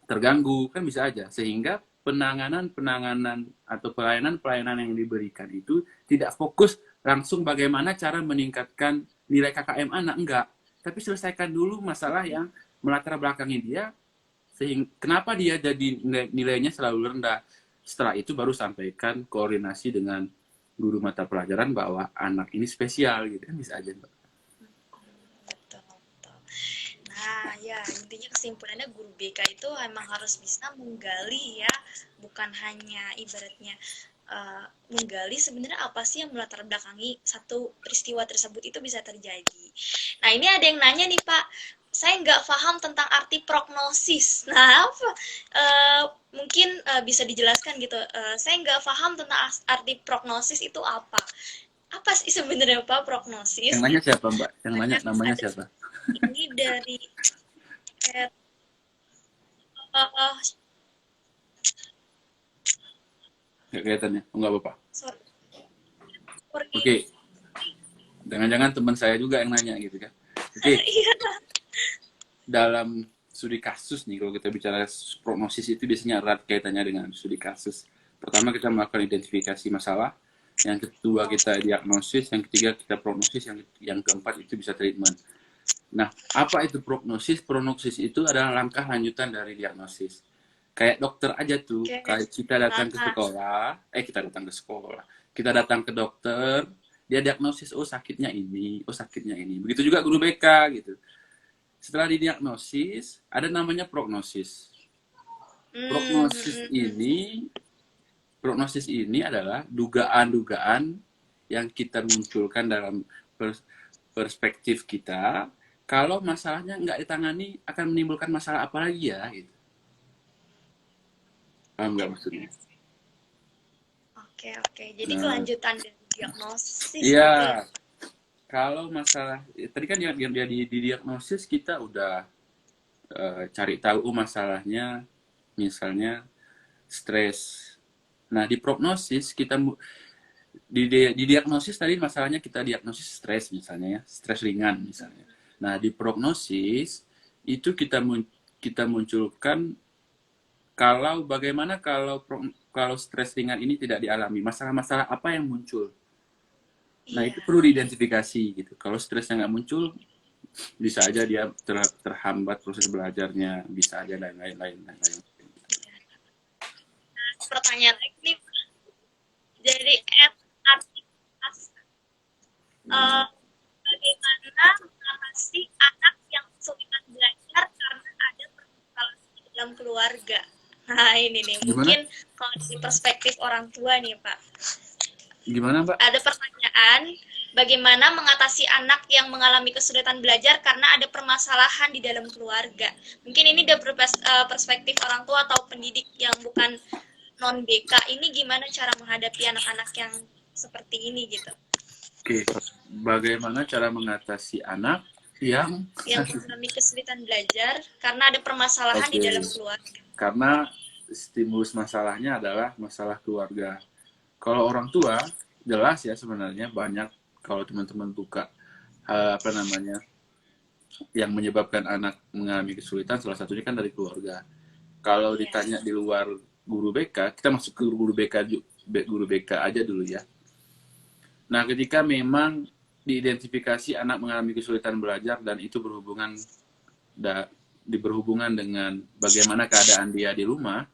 A: terganggu, kan bisa aja. Sehingga penanganan atau pelayanan yang diberikan itu tidak fokus langsung bagaimana cara meningkatkan nilai KKM anak, enggak. Tapi selesaikan dulu masalah yang melatar belakangi dia, sehingga kenapa dia jadi nilainya selalu rendah. Setelah itu baru sampaikan koordinasi dengan guru mata pelajaran bahwa anak ini spesial gitu kan, bisa aja Mbak.
B: Betul. Nah ya, intinya kesimpulannya guru BK itu emang harus bisa menggali ya, bukan hanya ibaratnya menggali sebenarnya apa sih yang melatar belakangi satu peristiwa tersebut itu bisa terjadi. Nah ini ada yang nanya nih Pak, saya nggak paham tentang arti prognosis. Nah, apa? Mungkin bisa dijelaskan gitu. Saya nggak paham tentang arti prognosis itu apa. Apa sih sebenarnya Pak prognosis?
A: Yang nanya siapa Mbak? Yang nanya namanya siapa?
B: Ini dari
A: Nggak kelihatan ya? Nggak apa-apa.
B: Sorry.
A: Oke. Jangan-jangan teman saya juga yang nanya gitu kan. Oke. Dalam studi kasus nih, kalau kita bicara prognosis itu biasanya erat kaitannya dengan studi kasus. Pertama kita melakukan identifikasi masalah, yang kedua kita diagnosis, yang ketiga kita prognosis, yang keempat itu bisa treatment. Nah, apa itu prognosis? Prognosis itu adalah langkah lanjutan dari diagnosis. Kayak dokter aja tuh, kayak kita datang ke sekolah, kita datang ke dokter, dia diagnosis, oh sakitnya ini. Begitu juga guru BK gitu. Setelah didiagnosis, ada namanya prognosis. Prognosis ini adalah dugaan-dugaan yang kita munculkan dalam perspektif kita. Kalau masalahnya nggak ditangani, akan menimbulkan masalah apa lagi ya? Gitu. Paham nggak maksudnya?
B: Oke. Jadi kelanjutan dari diagnosis.
A: Iya. Kalau masalah, tadi kan di diagnosis kita udah cari tahu masalahnya, misalnya stres. Nah, di prognosis kita di diagnosis tadi masalahnya kita diagnosis stres misalnya ya, stres ringan misalnya. Nah, di prognosis itu kita munculkan bagaimana kalau stres ringan ini tidak dialami, masalah-masalah apa yang muncul. Nah, itu perlu diidentifikasi gitu. Kalau stresnya nggak muncul, bisa aja dia terhambat proses belajarnya, bisa aja dan lain-lain.
B: Pertanyaan lagi nih, dari aktivitas bagaimana mengatasi anak yang kesulitan belajar karena ada permasalahan dalam keluarga. Nah ini nih, mungkin kalau dari perspektif orang tua nih Pak,
A: Gimana, Mbak?
B: ada pertanyaan, bagaimana mengatasi anak yang mengalami kesulitan belajar karena ada permasalahan di dalam keluarga? Mungkin ini dari perspektif orang tua atau pendidik yang bukan non BK, ini gimana cara menghadapi anak-anak yang seperti ini gitu?
A: Oke, bagaimana cara mengatasi anak yang
B: mengalami kesulitan belajar karena ada permasalahan di dalam keluarga?
A: Karena stimulus masalahnya adalah masalah keluarga. Kalau orang tua, jelas ya sebenarnya banyak kalau teman-teman buka apa namanya yang menyebabkan anak mengalami kesulitan, salah satunya kan dari keluarga. Kalau ditanya di luar guru BK, kita masuk ke guru BK aja dulu ya. Nah, ketika memang diidentifikasi anak mengalami kesulitan belajar dan itu berhubungan dengan bagaimana keadaan dia di rumah,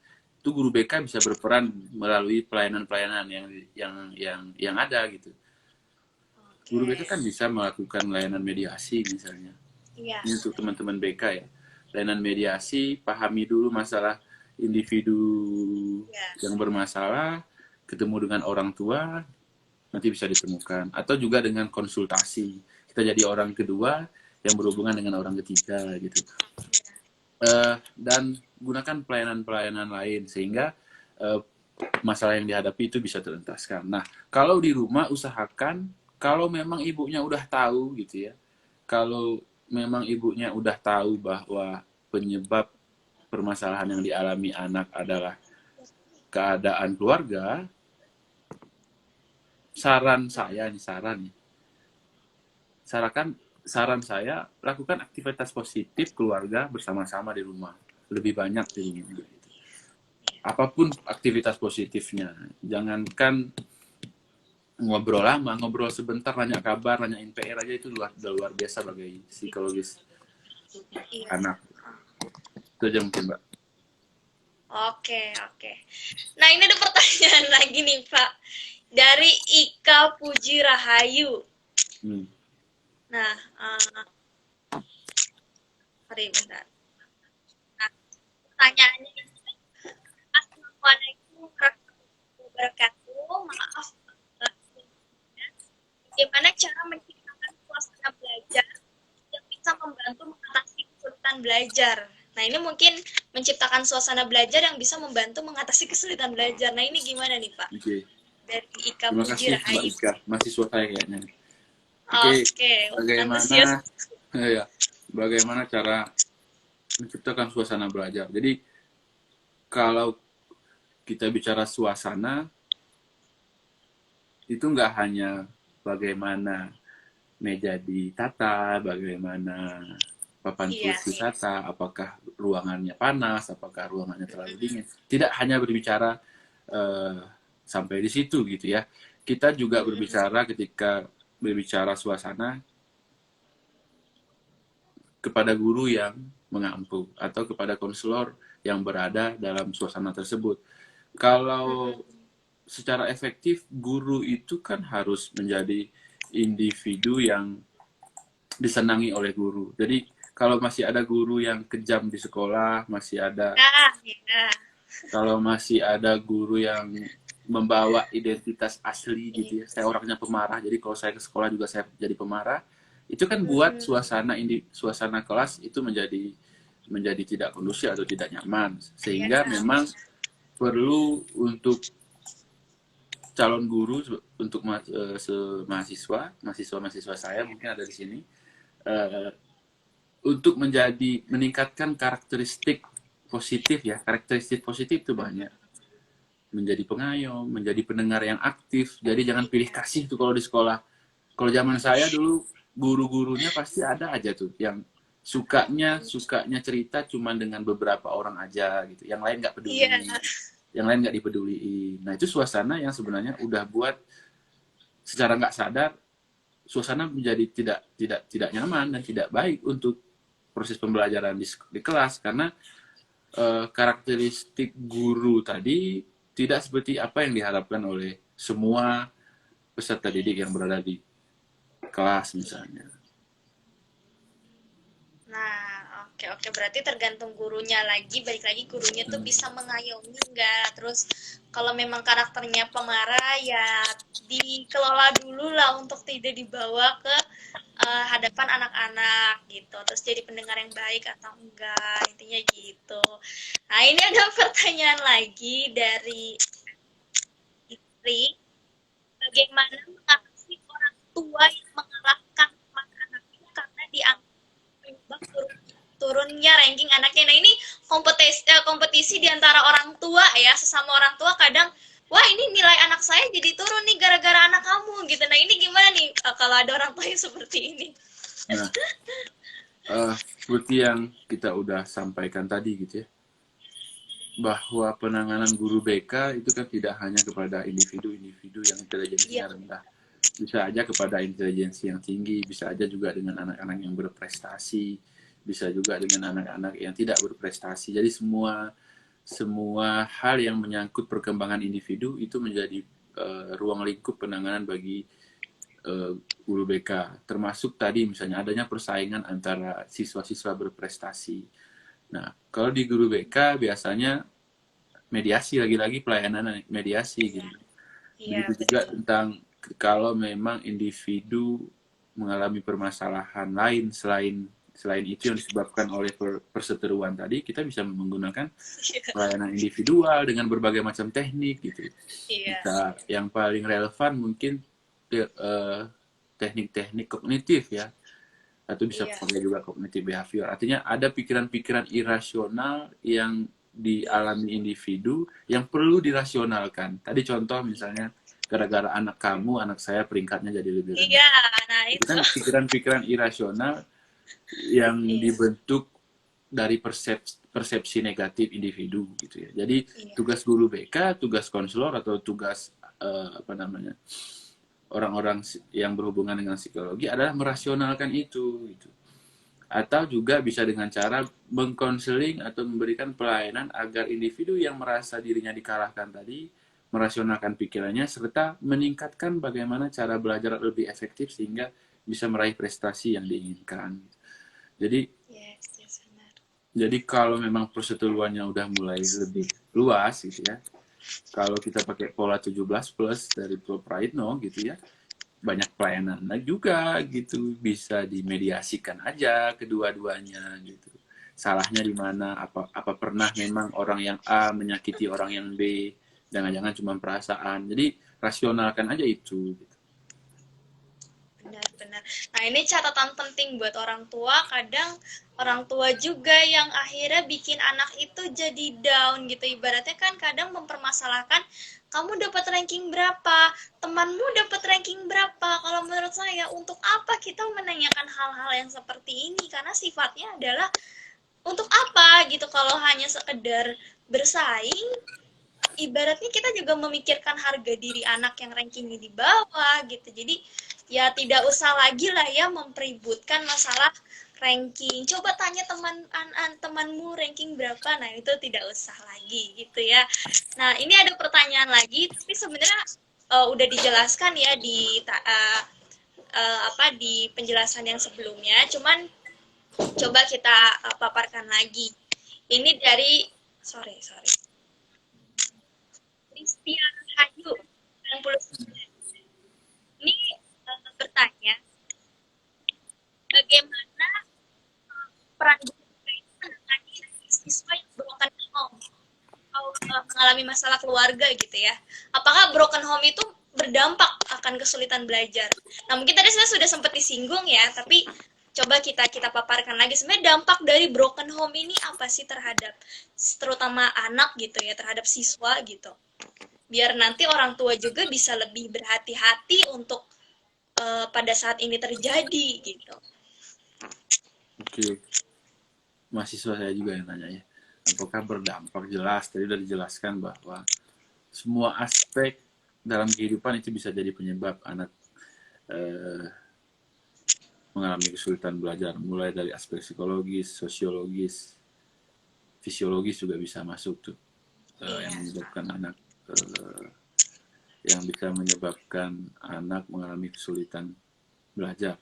A: itu guru BK bisa berperan melalui pelayanan-pelayanan yang ada gitu. Guru BK kan bisa melakukan layanan mediasi misalnya. Ini untuk teman-teman BK ya. Layanan mediasi, pahami dulu masalah individu yang bermasalah, ketemu dengan orang tua, nanti bisa ditemukan. Atau juga dengan konsultasi. Kita jadi orang kedua yang berhubungan dengan orang ketiga gitu. Dan gunakan pelayanan-pelayanan lain sehingga masalah yang dihadapi itu bisa terentaskan. Nah, kalau di rumah usahakan kalau memang ibunya udah tahu gitu ya. Kalau memang ibunya udah tahu bahwa penyebab permasalahan yang dialami anak adalah keadaan keluarga, saran saya lakukan aktivitas positif keluarga bersama-sama di rumah, lebih banyak di rumah. Apapun aktivitas positifnya, jangankan ngobrol lama, ngobrol sebentar, nanya kabar, nanyain PR aja itu luar biasa bagi psikologis anak. Itu aja mungkin, Mbak.
B: Oke. Nah, ini ada pertanyaan lagi nih, Pak. Dari Ika Puji Rahayu. Nah, bentar. Nah, pertanyaannya ini, Assalamualaikum warahmatullahi wabarakatuh. Maaf, bagaimana cara menciptakan suasana belajar yang bisa membantu mengatasi kesulitan belajar? Nah, ini mungkin menciptakan suasana belajar yang bisa membantu mengatasi kesulitan belajar. Nah, ini gimana nih, Pak?
A: Oke.
B: Dari Ika
A: Terima
B: Puji
A: kasih,
B: Rahayu.
A: Mbak Ika. Mahasiswa saya kayaknya.
B: Oke.
A: Bagaimana cara menciptakan suasana belajar? Jadi, kalau kita bicara suasana, itu nggak hanya bagaimana meja ditata, bagaimana papan tulis ditata, apakah ruangannya panas, apakah ruangannya terlalu dingin. Tidak hanya berbicara sampai di situ gitu ya. Kita juga berbicara ketika berbicara suasana kepada guru yang mengampu atau kepada konselor yang berada dalam suasana tersebut. Kalau secara efektif, guru itu kan harus menjadi individu yang disenangi oleh guru. Jadi kalau masih ada guru yang kejam di sekolah, kalau masih ada guru yang membawa identitas asli gitu ya, saya orangnya pemarah, jadi kalau saya ke sekolah juga saya jadi pemarah, itu kan buat suasana kelas itu menjadi tidak kondusif atau tidak nyaman, sehingga memang perlu untuk calon guru, untuk mahasiswa saya mungkin ada di sini, untuk meningkatkan karakteristik positif ya. Karakteristik positif itu banyak. Menjadi pengayom, menjadi pendengar yang aktif. Jadi jangan pilih kasih tuh kalau di sekolah. Kalau zaman saya dulu, guru-gurunya pasti ada aja tuh yang sukanya cerita cuma dengan beberapa orang aja gitu. Yang lain nggak peduli. Yang lain nggak dipeduliin. Nah, itu suasana yang sebenarnya udah buat secara nggak sadar suasana menjadi tidak nyaman dan tidak baik untuk proses pembelajaran di kelas, karena karakteristik guru tadi tidak seperti apa yang diharapkan oleh semua peserta didik yang berada di kelas misalnya.
B: Nah, Oke, oke, berarti tergantung gurunya lagi, balik lagi gurunya tuh bisa mengayomi enggak. Terus kalau memang karakternya pemarah ya dikelola dulu lah untuk tidak dibawa ke hadapan anak-anak gitu. Terus jadi pendengar yang baik atau enggak, intinya gitu. Nah, ini ada pertanyaan lagi dari istri, bagaimana mengatasi orang tua yang mengalahkan teman anaknya karena dianggap menyebab turunnya ranking anaknya. Nah, ini kompetisi di antara orang tua ya, sesama orang tua kadang, wah ini nilai anak saya jadi turun nih gara-gara anak kamu gitu. Nah, ini gimana nih kalau ada orang tua yang seperti ini?
A: Nah, seperti yang kita udah sampaikan tadi gitu ya, bahwa penanganan guru BK itu kan tidak hanya kepada individu-individu yang intelijensinya rendah, bisa aja kepada intelijensi yang tinggi, bisa aja juga dengan anak-anak yang berprestasi, bisa juga dengan anak-anak yang tidak berprestasi. Jadi semua hal yang menyangkut perkembangan individu itu menjadi ruang lingkup penanganan bagi guru BK, termasuk tadi misalnya adanya persaingan antara siswa-siswa berprestasi. Nah, kalau di guru BK biasanya mediasi, lagi-lagi pelayanan mediasi gitu. Begitu juga tentang kalau memang individu mengalami permasalahan lain selain itu yang disebabkan oleh perseteruan tadi, kita bisa menggunakan pelayanan individual dengan berbagai macam teknik gitu. Bisa yang paling relevan mungkin teknik-teknik kognitif ya, atau bisa pakai juga kognitif behavior. Artinya ada pikiran-pikiran irasional yang dialami individu yang perlu dirasionalkan. Tadi contoh misalnya, gara-gara anak kamu, anak saya peringkatnya jadi lebih rendah.
B: Iya, nah
A: itu kan pikiran-pikiran irasional yang dibentuk dari persepsi negatif individu gitu ya. Jadi tugas guru BK, tugas konselor atau tugas orang-orang yang berhubungan dengan psikologi adalah merasionalkan itu gitu. Atau juga bisa dengan cara mengkonseling atau memberikan pelayanan agar individu yang merasa dirinya dikalahkan tadi merasionalkan pikirannya serta meningkatkan bagaimana cara belajar lebih efektif sehingga bisa meraih prestasi yang diinginkan. Jadi kalau memang perseteruannya udah mulai lebih luas gitu ya, kalau kita pakai pola 17 plus dari Prof. Praitno gitu ya, banyak pelayanan juga gitu, bisa dimediasikan aja kedua-duanya gitu. Salahnya di mana? Apa pernah memang orang yang A menyakiti orang yang B? Jangan-jangan cuma perasaan. Jadi rasionalkan aja itu. Gitu.
B: Benar-benar. Nah, ini catatan penting buat orang tua. Kadang orang tua juga yang akhirnya bikin anak itu jadi down gitu. Ibaratnya kan kadang mempermasalahkan, kamu dapat ranking berapa, temanmu dapat ranking berapa. Kalau menurut saya, untuk apa kita menanyakan hal-hal yang seperti ini? Karena sifatnya adalah untuk apa gitu, kalau hanya sekedar bersaing, ibaratnya kita juga memikirkan harga diri anak yang rankingnya di bawah gitu. Jadi ya tidak usah lagi lah ya mempeributkan masalah ranking. Coba tanya temanmu ranking berapa. Nah, itu tidak usah lagi gitu ya. Nah, ini ada pertanyaan lagi, tapi sebenarnya udah dijelaskan ya di di penjelasan yang sebelumnya. Cuman coba kita paparkan lagi. Ini dari Christian Hayu 99. Ini bertanya, bagaimana peran guru itu menangani siswa yang broken home atau mengalami masalah keluarga gitu ya. Apakah broken home itu berdampak akan kesulitan belajar? Nah, mungkin tadi saya sudah sempat disinggung ya, tapi coba kita paparkan lagi, sebenarnya dampak dari broken home ini apa sih terhadap terutama anak gitu ya, terhadap siswa gitu, biar nanti orang tua juga bisa lebih berhati-hati untuk pada saat ini terjadi gitu.
A: Oke, mahasiswa saya juga yang nanya ya, apakah berdampak? Jelas, tadi sudah dijelaskan bahwa semua aspek dalam kehidupan itu bisa jadi penyebab anak mengalami kesulitan belajar, mulai dari aspek psikologis, sosiologis, fisiologis juga bisa masuk tuh, yang menyebabkan anak mengalami kesulitan belajar.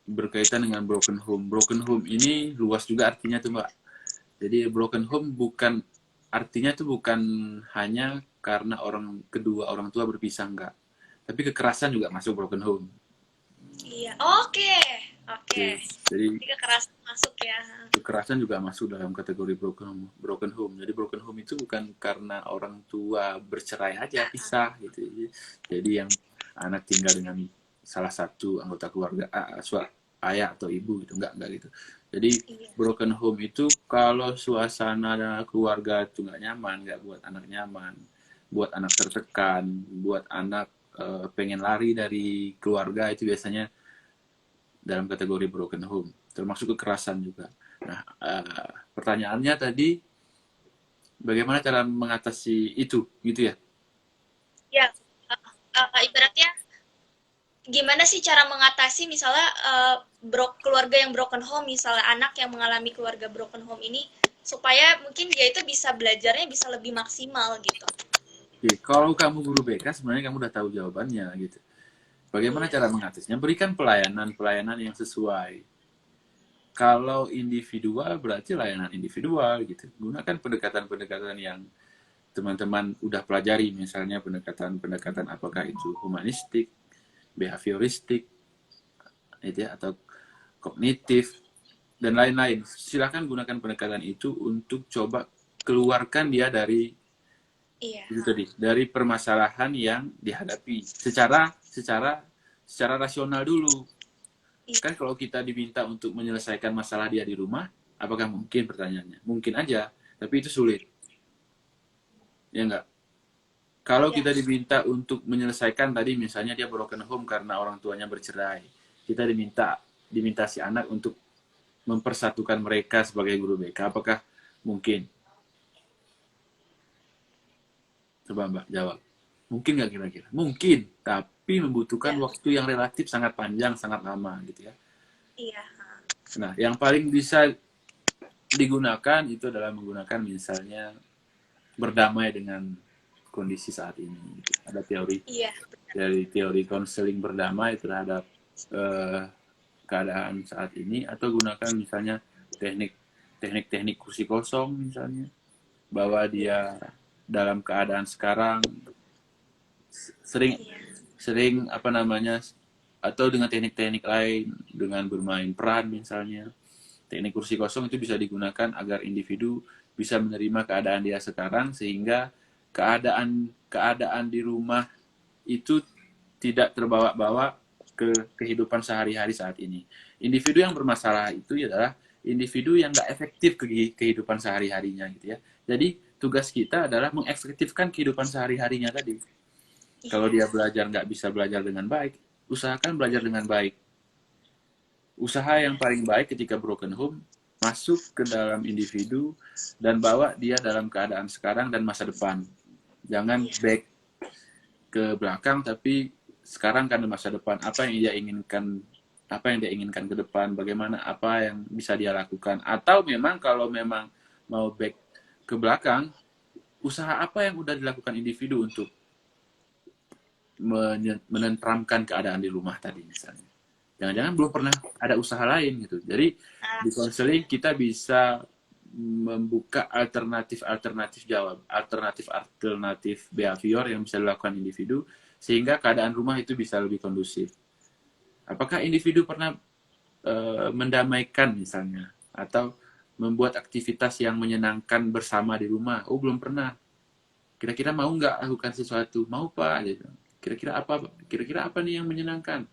A: berkaitan dengan broken home. Broken home ini luas juga artinya tuh Mbak. Jadi broken home bukan artinya tuh bukan hanya karena kedua orang tua berpisah, enggak. Tapi kekerasan juga masuk broken home.
B: Iya. Oke. Oke.
A: Oke. Jadi
B: Jadi kekerasan masuk ya.
A: kekerasan juga masuk dalam kategori broken home. Jadi broken home itu bukan karena orang tua bercerai aja, pisah gitu. Jadi yang anak tinggal dengan salah satu anggota keluarga, ayah atau ibu gitu, enggak gitu. Jadi
B: Iya.
A: broken home itu kalau suasana keluarga itu nggak nyaman, nggak buat anak nyaman, buat anak tertekan, buat anak pengen lari dari keluarga, itu biasanya dalam kategori broken home, termasuk kekerasan juga. Nah, pertanyaannya tadi, bagaimana cara mengatasi itu, gitu ya?
B: Ya, ibaratnya gimana sih cara mengatasi misalnya keluarga yang broken home, misalnya anak yang mengalami keluarga broken home ini, supaya mungkin dia itu bisa belajarnya bisa lebih maksimal gitu.
A: Oke, kalau kamu guru BK, sebenarnya kamu udah tahu jawabannya, gitu. Bagaimana
B: Iya.
A: cara mengatasinya? Berikan pelayanan yang sesuai. Kalau individual berarti layanan individual gitu. Gunakan pendekatan-pendekatan yang teman-teman udah pelajari, misalnya pendekatan-pendekatan apakah itu humanistik, behavioristik, gitu ya, atau kognitif dan lain-lain. Silakan gunakan pendekatan itu untuk coba keluarkan dia dari
B: Iya.
A: itu tadi, dari permasalahan yang dihadapi secara rasional dulu. Kan kalau kita diminta untuk menyelesaikan masalah dia di rumah, apakah mungkin, pertanyaannya? Mungkin aja, tapi itu sulit. Ya enggak? Kalau
B: Iya.
A: kita diminta untuk menyelesaikan tadi, misalnya dia broken home karena orang tuanya bercerai, kita diminta si anak untuk mempersatukan mereka sebagai guru BK, apakah mungkin? Coba Mbak jawab. Mungkin nggak kira-kira? Mungkin, tapi membutuhkan
B: Iya.
A: waktu yang relatif sangat panjang, sangat lama gitu ya.
B: Iya.
A: Nah, yang paling bisa digunakan itu adalah menggunakan misalnya berdamai dengan kondisi saat ini. Gitu. Ada
B: Iya.
A: teori konseling berdamai terhadap keadaan saat ini, atau gunakan misalnya teknik kursi kosong misalnya, bahwa dia dalam keadaan sekarang sering
B: Iya.
A: sering apa namanya, atau dengan teknik-teknik lain, dengan bermain peran misalnya. Teknik kursi kosong itu bisa digunakan agar individu bisa menerima keadaan dia sekarang, sehingga keadaan di rumah itu tidak terbawa-bawa ke kehidupan sehari-hari saat ini. Individu yang bermasalah itu adalah individu yang nggak efektif ke kehidupan sehari-harinya gitu ya. Jadi tugas kita adalah mengefektifkan kehidupan sehari-harinya tadi. Kalau dia belajar nggak bisa belajar dengan baik, usahakan belajar dengan baik. Usaha yang paling baik ketika broken home, masuk ke dalam individu dan bawa dia dalam keadaan sekarang dan masa depan. Jangan back ke belakang, tapi sekarang kan masa depan. Apa yang dia inginkan ke depan, bagaimana, apa yang bisa dia lakukan. Atau memang kalau memang mau back ke belakang, usaha apa yang udah dilakukan individu untuk menenteramkan keadaan di rumah tadi misalnya. Jangan-jangan belum pernah ada usaha lain gitu. Jadi di konseling kita bisa membuka alternatif behavior yang bisa dilakukan individu, sehingga keadaan rumah itu bisa lebih kondusif. Apakah individu pernah mendamaikan misalnya, atau membuat aktivitas yang menyenangkan bersama di rumah? Oh, belum pernah. Kira-kira mau nggak lakukan sesuatu? Mau Pak, gitu. Kira-kira apa nih yang menyenangkan?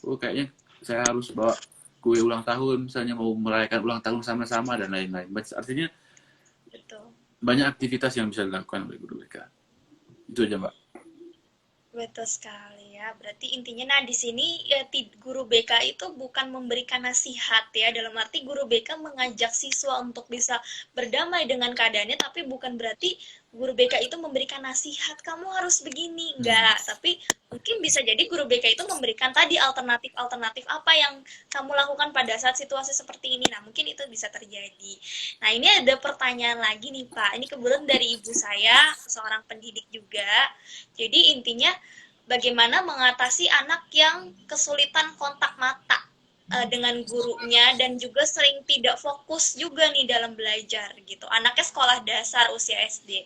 A: Oh, kayaknya saya harus bawa kue ulang tahun, misalnya mau merayakan ulang tahun sama-sama dan lain-lain. Artinya
B: Betul.
A: banyak aktivitas yang bisa dilakukan oleh guru BK. Itu aja, Mbak.
B: Betul sekali ya. Berarti intinya, nah di sini ya, guru BK itu bukan memberikan nasihat ya. Dalam arti guru BK mengajak siswa untuk bisa berdamai dengan keadaannya, tapi bukan berarti guru BK itu memberikan nasihat, kamu harus begini. Enggak. Tapi mungkin bisa jadi guru BK itu memberikan tadi alternatif apa yang kamu lakukan pada saat situasi seperti ini. Nah, mungkin itu bisa terjadi. Nah, ini ada pertanyaan lagi nih, Pak. Ini kebetulan dari ibu saya, seorang pendidik juga. Jadi intinya bagaimana mengatasi anak yang kesulitan kontak mata. dengan gurunya dan juga sering tidak fokus juga nih dalam belajar gitu. Anaknya sekolah dasar usia SD.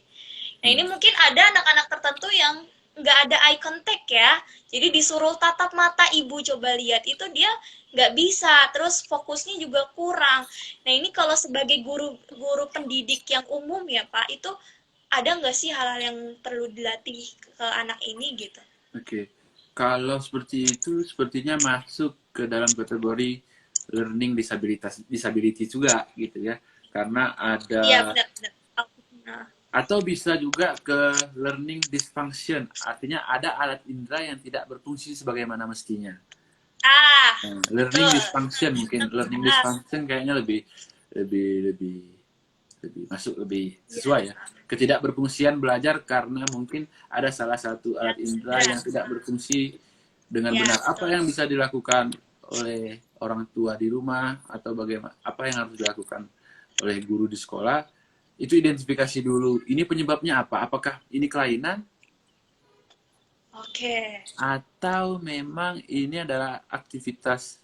B: Nah ini mungkin ada anak-anak tertentu yang nggak ada eye contact ya. Jadi disuruh tatap mata ibu coba lihat itu dia nggak bisa. Terus fokusnya juga kurang. Nah ini kalau sebagai guru pendidik yang umum ya Pak, itu ada nggak sih hal-hal yang perlu dilatih ke anak ini gitu?
A: Oke, kalau seperti itu sepertinya masuk ke dalam kategori learning disability juga gitu ya, karena
B: Iya
A: ada,
B: benar-benar. Nah,
A: atau bisa juga ke learning dysfunction, artinya ada alat indera yang tidak berfungsi sebagaimana mestinya.
B: ah,
A: Learning
B: betul.
A: dysfunction, mungkin learning
B: Ah,
A: dysfunction kayaknya lebih lebih lebih lebih masuk, lebih
B: iya,
A: sesuai ya. Ketidakberfungsian belajar karena mungkin ada salah satu alat indera
B: indra.
A: yang tidak berfungsi dengan
B: Ya,
A: benar. Apa
B: betul.
A: yang bisa dilakukan oleh orang tua di rumah, atau bagaimana, apa yang harus dilakukan oleh guru di sekolah, itu identifikasi dulu. Ini penyebabnya apa? Apakah ini kelainan,
B: Oke.
A: atau memang ini adalah aktivitas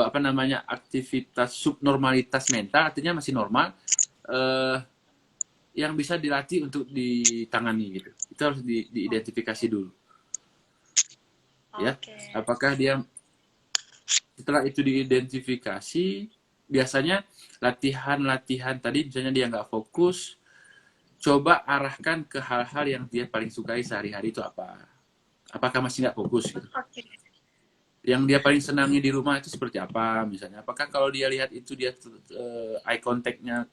A: apa namanya, aktivitas subnormalitas mental, artinya masih normal, eh, yang bisa dilatih untuk ditangani gitu. Itu harus diidentifikasi dulu ya.
B: Oke.
A: Apakah dia, setelah itu diidentifikasi, biasanya latihan-latihan tadi, misalnya dia nggak fokus, coba arahkan ke hal-hal yang dia paling sukai sehari-hari. Itu apa, apakah masih nggak fokus gitu.
B: Oke.
A: Yang dia paling senangi di rumah itu seperti apa misalnya, apakah kalau dia lihat itu dia eye contact-nya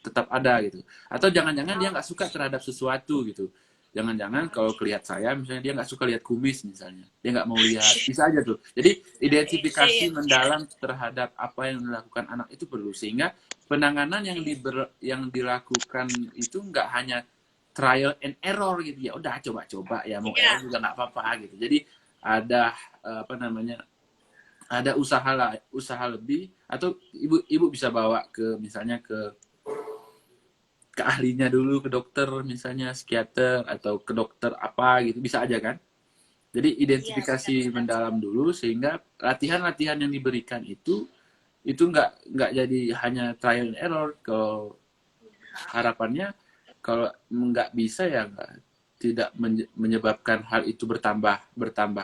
A: tetap ada gitu, atau jangan-jangan dia nggak suka terhadap sesuatu gitu. Jangan-jangan kalau kelihat saya misalnya, dia nggak suka lihat kumis misalnya, dia nggak mau lihat, bisa aja tuh. Jadi identifikasi
B: Iya.
A: mendalam terhadap apa yang dilakukan anak itu perlu, sehingga penanganan yang dilakukan itu nggak hanya trial and error gitu ya, udah coba-coba ya, mau error
B: Iya.
A: juga nggak apa-apa gitu. Jadi ada apa namanya, ada usaha lebih, atau ibu bisa bawa ke, misalnya ke ahlinya dulu, ke dokter misalnya psikiater, atau ke dokter apa gitu, bisa aja kan. Jadi
B: Iya,
A: identifikasi
B: benar-benar.
A: mendalam dulu, sehingga latihan-latihan yang diberikan itu nggak jadi hanya trial and error. Kalau harapannya, kalau nggak bisa ya nggak, tidak menyebabkan hal itu bertambah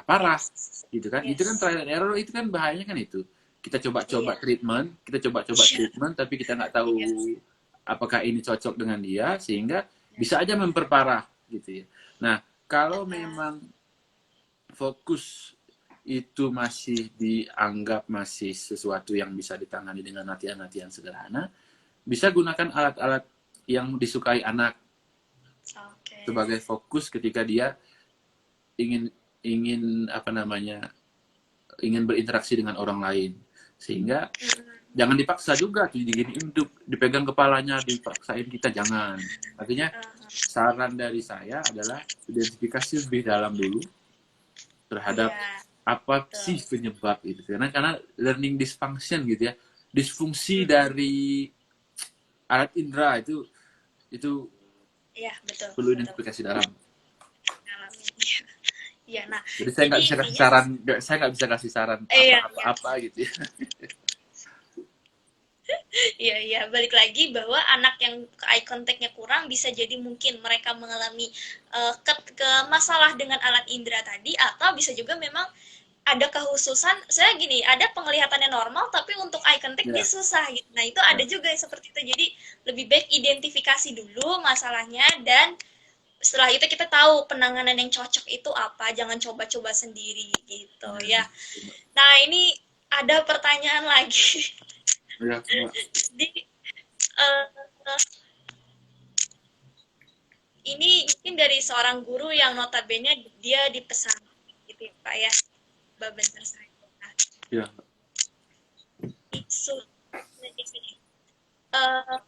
A: parah
B: Yes.
A: gitu kan. Itu kan
B: Yes.
A: trial and error, itu kan bahayanya kan itu. Kita coba-coba
B: Iya.
A: treatment,
B: Iya.
A: tapi kita nggak tahu
B: Iya.
A: apakah ini cocok dengan dia, sehingga bisa aja
B: Iya.
A: memperparah gitu ya. Nah, kalau
B: Ah,
A: memang fokus itu masih dianggap masih sesuatu yang bisa ditangani dengan latihan-latihan sederhana, bisa gunakan alat-alat yang disukai anak
B: oke.
A: sebagai fokus ketika dia ingin ingin apa namanya, ingin berinteraksi dengan orang lain. Sehingga
B: Mm-mm.
A: jangan dipaksa juga tuh, diginiin, dipegang kepalanya, dipaksain kita, jangan. Artinya
B: Ah,
A: saran dari saya adalah identifikasi lebih dalam dulu terhadap
B: iya,
A: apa
B: betul.
A: sih penyebab itu. Karena learning dysfunction gitu ya, disfungsi dari alat indera itu
B: Iya, betul,
A: perlu
B: betul.
A: identifikasi dalam.
B: Ngalamin. Iya. Iya, nah,
A: Jadi saya
B: jadi
A: nggak bisa kasih
B: intinya,
A: saran, saya nggak bisa kasih saran
B: iya, iya.
A: apa-apa gitu ya.
B: Iya, iya, balik lagi bahwa anak yang eye contact-nya kurang bisa jadi mungkin mereka mengalami ke masalah dengan alat indera tadi, atau bisa juga memang ada kehususan. Saya gini, ada penglihatannya normal tapi untuk eye contact dia
A: Ya,
B: susah gitu. Nah, itu ada
A: ya.
B: juga yang seperti itu. Jadi lebih baik identifikasi dulu masalahnya, dan setelah itu kita tahu penanganan yang cocok itu apa, jangan coba-coba sendiri gitu
A: Ya,
B: ya. Nah, ini ada pertanyaan lagi.
A: ya, Mbak.
B: Jadi eh, ini mungkin dari seorang guru yang notabene dia dipesan gitu ya Pak ya, bentar saya. Nah,
A: Ya,
B: isu eh,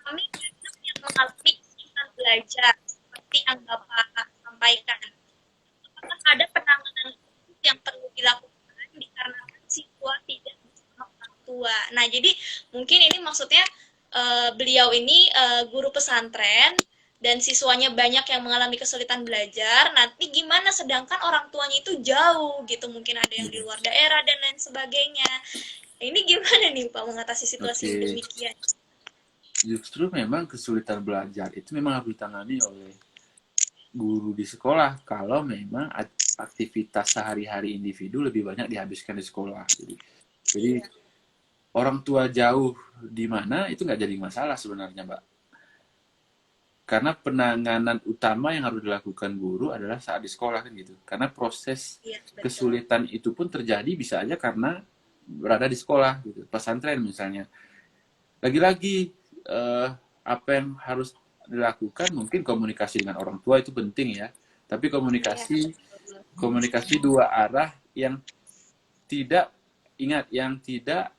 B: kami banyak yang mengalami kesulitan belajar seperti yang Bapak sampaikan. Apakah ada penanganan khusus yang perlu dilakukan dikarenakan siswa tidak bersama orang tua? Nah, jadi mungkin ini maksudnya beliau ini guru pesantren dan siswanya banyak yang mengalami kesulitan belajar, nanti gimana sedangkan orang tuanya itu jauh gitu, mungkin ada yang di luar daerah dan lain sebagainya. Nah, ini gimana nih Pak mengatasi situasi
A: Oke,
B: demikian?
A: justru memang kesulitan belajar itu memang harus ditangani oleh guru di sekolah kalau memang aktivitas sehari-hari individu lebih banyak dihabiskan di sekolah. Jadi
B: Iya.
A: orang tua jauh di mana itu nggak jadi masalah sebenarnya, Mbak. Karena penanganan utama yang harus dilakukan guru adalah saat di sekolah kan gitu. Karena proses
B: Iya, betul.
A: kesulitan itu pun terjadi bisa aja karena berada di sekolah gitu. Pesantren misalnya. Lagi-lagi apa yang harus dilakukan mungkin komunikasi dengan orang tua itu penting ya. Tapi
B: Iya.
A: komunikasi dua arah yang tidak ingat yang tidak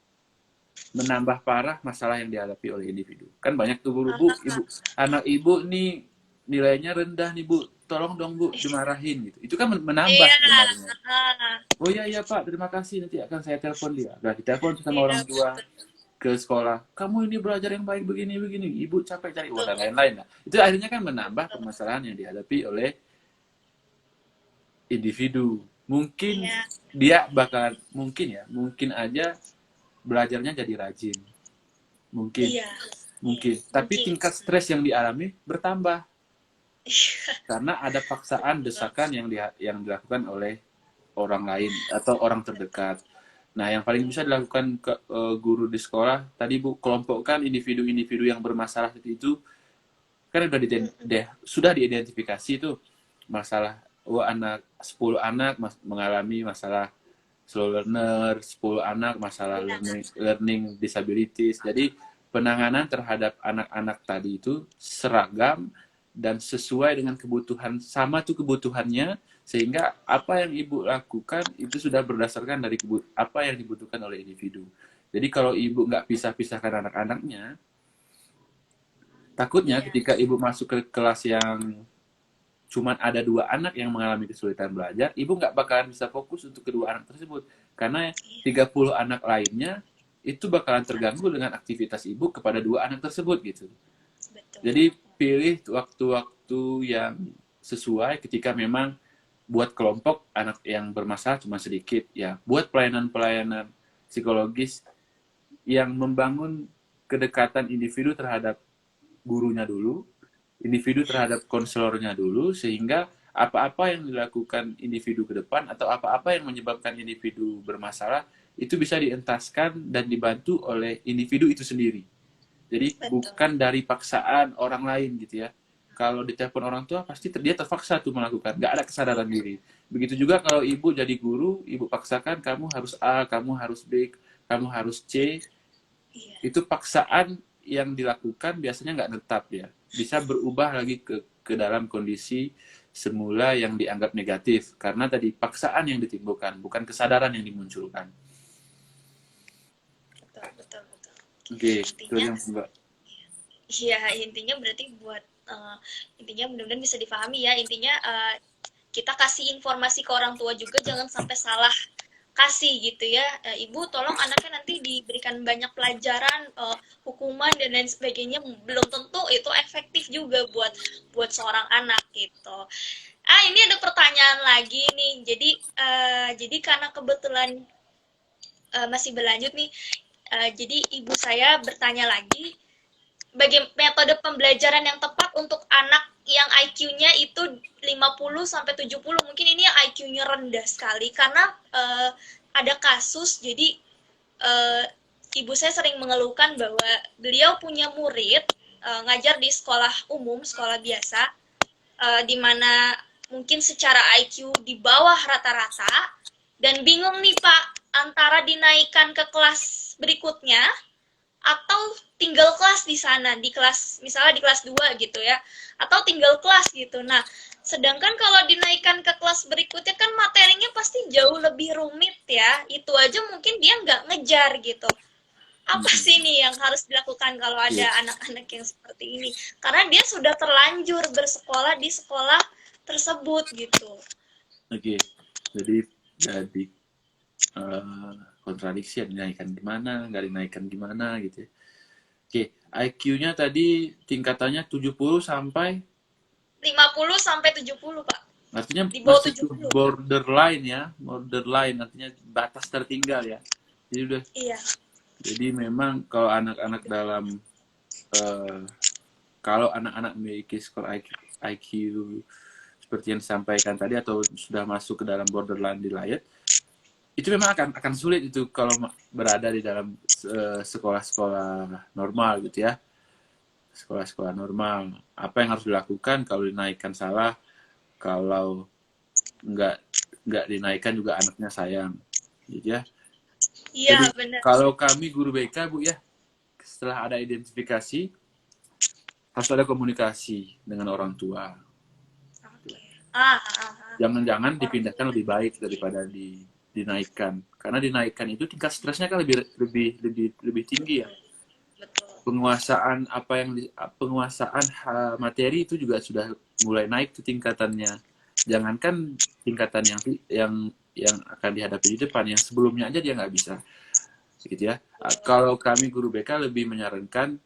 A: menambah parah masalah yang dihadapi oleh individu. Kan banyak tuh guru, Bu, ibu, anak ibu nih nilainya rendah nih, Bu. Tolong dong, Bu, dimarahin gitu. Itu kan menambah
B: Iya.
A: sebenarnya.
B: Ah,
A: Oh iya, iya, Pak, terima kasih. Nanti akan saya telepon dia. Nah, ditelepon sama
B: iya,
A: orang tua
B: betul.
A: ke sekolah. Kamu ini belajar yang baik begini-begini. Ibu capek cari uang dan
B: Betul.
A: lain-lain. Nah, itu akhirnya kan menambah
B: Betul.
A: permasalahan yang dihadapi oleh individu. Mungkin
B: Iya.
A: dia bakal, mungkin aja belajarnya jadi rajin. Mungkin.
B: Iya. Iya.
A: Mungkin. Tapi
B: Mungkin.
A: tingkat stres yang dialami bertambah
B: Iya.
A: karena ada paksaan desakan yang dilakukan oleh orang lain atau orang terdekat. Nah, yang paling bisa dilakukan guru di sekolah tadi Bu kelompokkan individu-individu yang bermasalah itu kan sudah diidentifikasi tuh masalah anak 10 anak mengalami masalah slow learner, 10 anak masalah
B: Iya.
A: learning disabilities. Jadi penanganan terhadap anak-anak tadi itu seragam dan sesuai dengan kebutuhan, sama tuh kebutuhannya, sehingga apa yang ibu lakukan itu sudah berdasarkan dari apa yang dibutuhkan oleh individu. Jadi kalau ibu nggak pisah-pisahkan anak-anaknya, takutnya
B: Iya.
A: ketika ibu masuk ke kelas yang cuman ada 2 anak yang mengalami kesulitan belajar, ibu nggak bakalan bisa fokus untuk kedua anak tersebut. Karena 30 anak lainnya itu bakalan terganggu dengan aktivitas ibu kepada 2 anak tersebut gitu.
B: Betul.
A: Jadi pilih waktu-waktu yang sesuai ketika memang buat kelompok anak yang bermasalah cuma sedikit ya. Buat pelayanan-pelayanan psikologis yang membangun kedekatan individu terhadap gurunya dulu, individu terhadap konselornya dulu, sehingga apa-apa yang dilakukan individu ke depan atau apa-apa yang menyebabkan individu bermasalah itu bisa dientaskan dan dibantu oleh individu itu sendiri. Jadi
B: Betul.
A: bukan dari paksaan orang lain gitu ya. Kalau ditelepon orang tua pasti dia terpaksa tuh melakukan, nggak ada kesadaran diri. Begitu juga kalau ibu jadi guru, ibu paksakan kamu harus A, kamu harus B, kamu harus C.
B: Iya.
A: Itu paksaan yang dilakukan biasanya nggak tetap ya. Bisa berubah lagi ke dalam kondisi semula yang dianggap negatif. Karena tadi paksaan yang ditimbulkan, bukan kesadaran yang dimunculkan.
B: Betul, betul, betul.
A: Oke, itu
B: Intinya,
A: yang Mbak.
B: iya, intinya berarti buat intinya mudah-mudahan bisa dipahami ya. Intinya kita kasih informasi ke orang tua juga, jangan sampai salah kasih gitu ya. Ibu tolong anaknya nanti diberikan banyak pelajaran, hukuman dan lain sebagainya, belum tentu itu efektif juga buat seorang anak gitu. Ini ada pertanyaan lagi nih. Jadi karena kebetulan masih berlanjut nih, jadi ibu saya bertanya lagi, metode pembelajaran yang tepat untuk anak yang IQ-nya itu 50-70. Mungkin ini yang IQ-nya rendah sekali karena ada kasus, jadi ibu saya sering mengeluhkan bahwa beliau punya murid ngajar di sekolah umum, sekolah biasa, di mana mungkin secara IQ di bawah rata-rata, dan bingung nih Pak, antara dinaikkan ke kelas berikutnya atau tinggal kelas di sana, di kelas misalnya di kelas 2 gitu ya, atau tinggal kelas gitu. Nah, sedangkan kalau dinaikkan ke kelas berikutnya kan materinya pasti jauh lebih rumit ya, itu aja mungkin dia nggak ngejar gitu. Apa sih nih yang harus dilakukan kalau ada anak-anak yang seperti ini, karena dia sudah terlanjur bersekolah di sekolah tersebut gitu.
A: Oke, jadi kontradiksi ya, dinaikkan gimana, nggak dinaikkan gimana gitu ya. Oke, IQ-nya tadi tingkatannya 70 sampai
B: 50 sampai 70, Pak.
A: Artinya
B: Di bawah
A: masih
B: 70.
A: borderline ya, borderline artinya batas tertinggal ya.
B: Iya,
A: Jadi memang kalau anak-anak dalam eh, kalau anak-anak memiliki skor IQ seperti yang disampaikan tadi atau sudah masuk ke dalam borderline delayed, itu memang akan sulit itu kalau berada di dalam sekolah-sekolah normal gitu ya. Sekolah-sekolah normal. Apa yang harus dilakukan kalau dinaikkan salah, kalau nggak dinaikkan juga anaknya sayang, gitu ya.
B: iya
A: Jadi
B: benar.
A: kalau kami guru BK Bu ya, setelah ada identifikasi harus ada komunikasi dengan orang tua.
B: Oke.
A: Jangan-jangan dipindahkan lebih baik daripada dinaikkan. Karena dinaikkan itu tingkat stresnya kan lebih tinggi ya.
B: Betul.
A: Penguasaan materi itu juga sudah mulai naik tuh tingkatannya. Jangankan tingkatan yang akan dihadapi di depan, yang sebelumnya aja dia nggak bisa, gitu ya. Kalau kami guru BK lebih menyarankan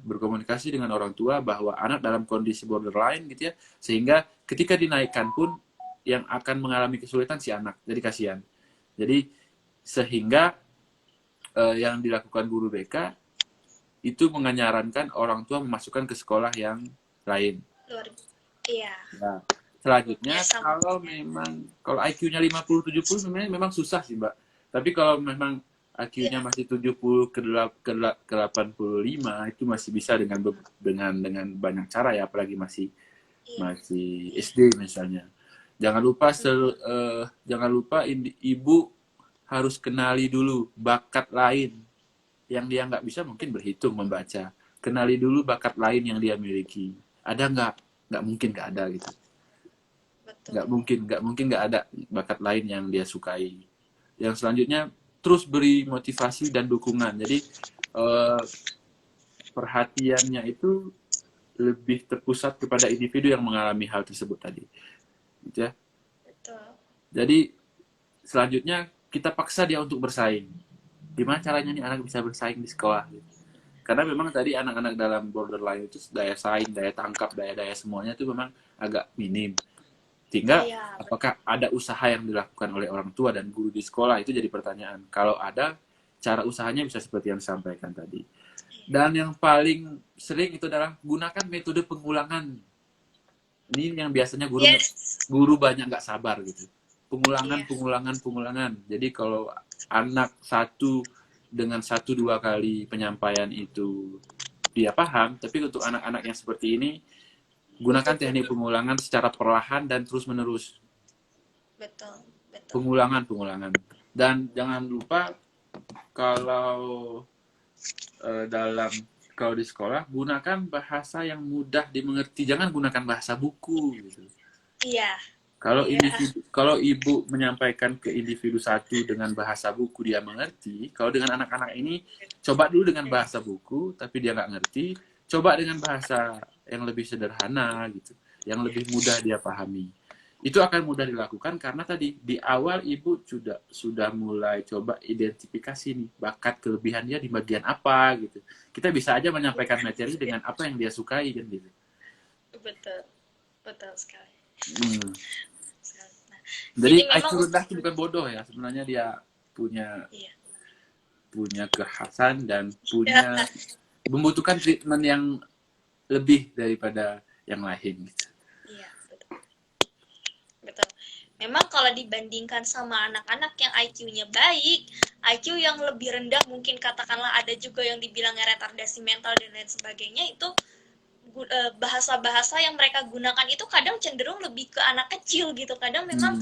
A: berkomunikasi dengan orang tua bahwa anak dalam kondisi borderline gitu ya, sehingga ketika dinaikkan pun yang akan mengalami kesulitan si anak, jadi kasihan. Jadi sehingga yang dilakukan guru BK itu menyarankan orang tua memasukkan ke sekolah yang lain.
B: Iya.
A: Nah, selanjutnya kalau IQ-nya 50-70 sebenarnya memang susah sih Mbak. Tapi kalau memang IQ-nya masih 70 ke 85 itu masih bisa dengan banyak cara ya, apalagi masih SD misalnya. Jangan lupa ibu harus kenali dulu bakat lain yang dia nggak bisa, mungkin berhitung, membaca. Kenali dulu bakat lain yang dia miliki. Ada nggak? Nggak mungkin nggak ada gitu. Nggak mungkin nggak ada bakat lain yang dia sukai. Yang selanjutnya terus beri motivasi dan dukungan. Jadi perhatiannya itu lebih terpusat kepada individu yang mengalami hal tersebut tadi, gitu ya. Jadi selanjutnya kita paksa dia untuk bersaing. Gimana caranya nih anak bisa bersaing di sekolah? Gitu. Karena memang tadi anak-anak dalam borderline itu daya saing, daya tangkap, daya semuanya itu memang agak minim. Tinggal apakah ada usaha yang dilakukan oleh orang tua dan guru di sekolah, itu jadi pertanyaan. Kalau ada, cara usahanya bisa seperti yang disampaikan tadi. Dan yang paling sering itu adalah gunakan metode pengulangan. Ini yang biasanya guru banyak nggak sabar gitu. Pengulangan. Jadi kalau anak dengan 1-2 kali penyampaian itu dia paham, tapi untuk anak-anak yang seperti ini, gunakan teknik pengulangan secara perlahan dan terus-menerus.
B: Betul.
A: Pengulangan. Dan jangan lupa kalau di sekolah, gunakan bahasa yang mudah dimengerti. Jangan gunakan bahasa buku gitu.
B: Iya.
A: Kalau ibu menyampaikan ke individu satu dengan bahasa buku dia mengerti, kalau dengan anak-anak ini coba dulu dengan bahasa buku tapi dia nggak ngerti, coba dengan bahasa yang lebih sederhana gitu, yang lebih mudah dia pahami. Itu akan mudah dilakukan karena tadi di awal ibu sudah mulai coba identifikasi nih bakat kelebihan dia di bagian apa gitu. Kita bisa aja menyampaikan materi dengan apa yang dia sukai kan gitu.
B: Betul sekali.
A: Jadi IQ rendah itu bukan bodoh ya, sebenarnya dia punya kekhasan dan membutuhkan treatment yang lebih daripada yang lain gitu.
B: Iya, betul. Memang kalau dibandingkan sama anak-anak yang IQ-nya baik, IQ yang lebih rendah mungkin katakanlah ada juga yang dibilangnya retardasi mental dan lain sebagainya, itu bahasa-bahasa yang mereka gunakan itu kadang cenderung lebih ke anak kecil gitu. Kadang memang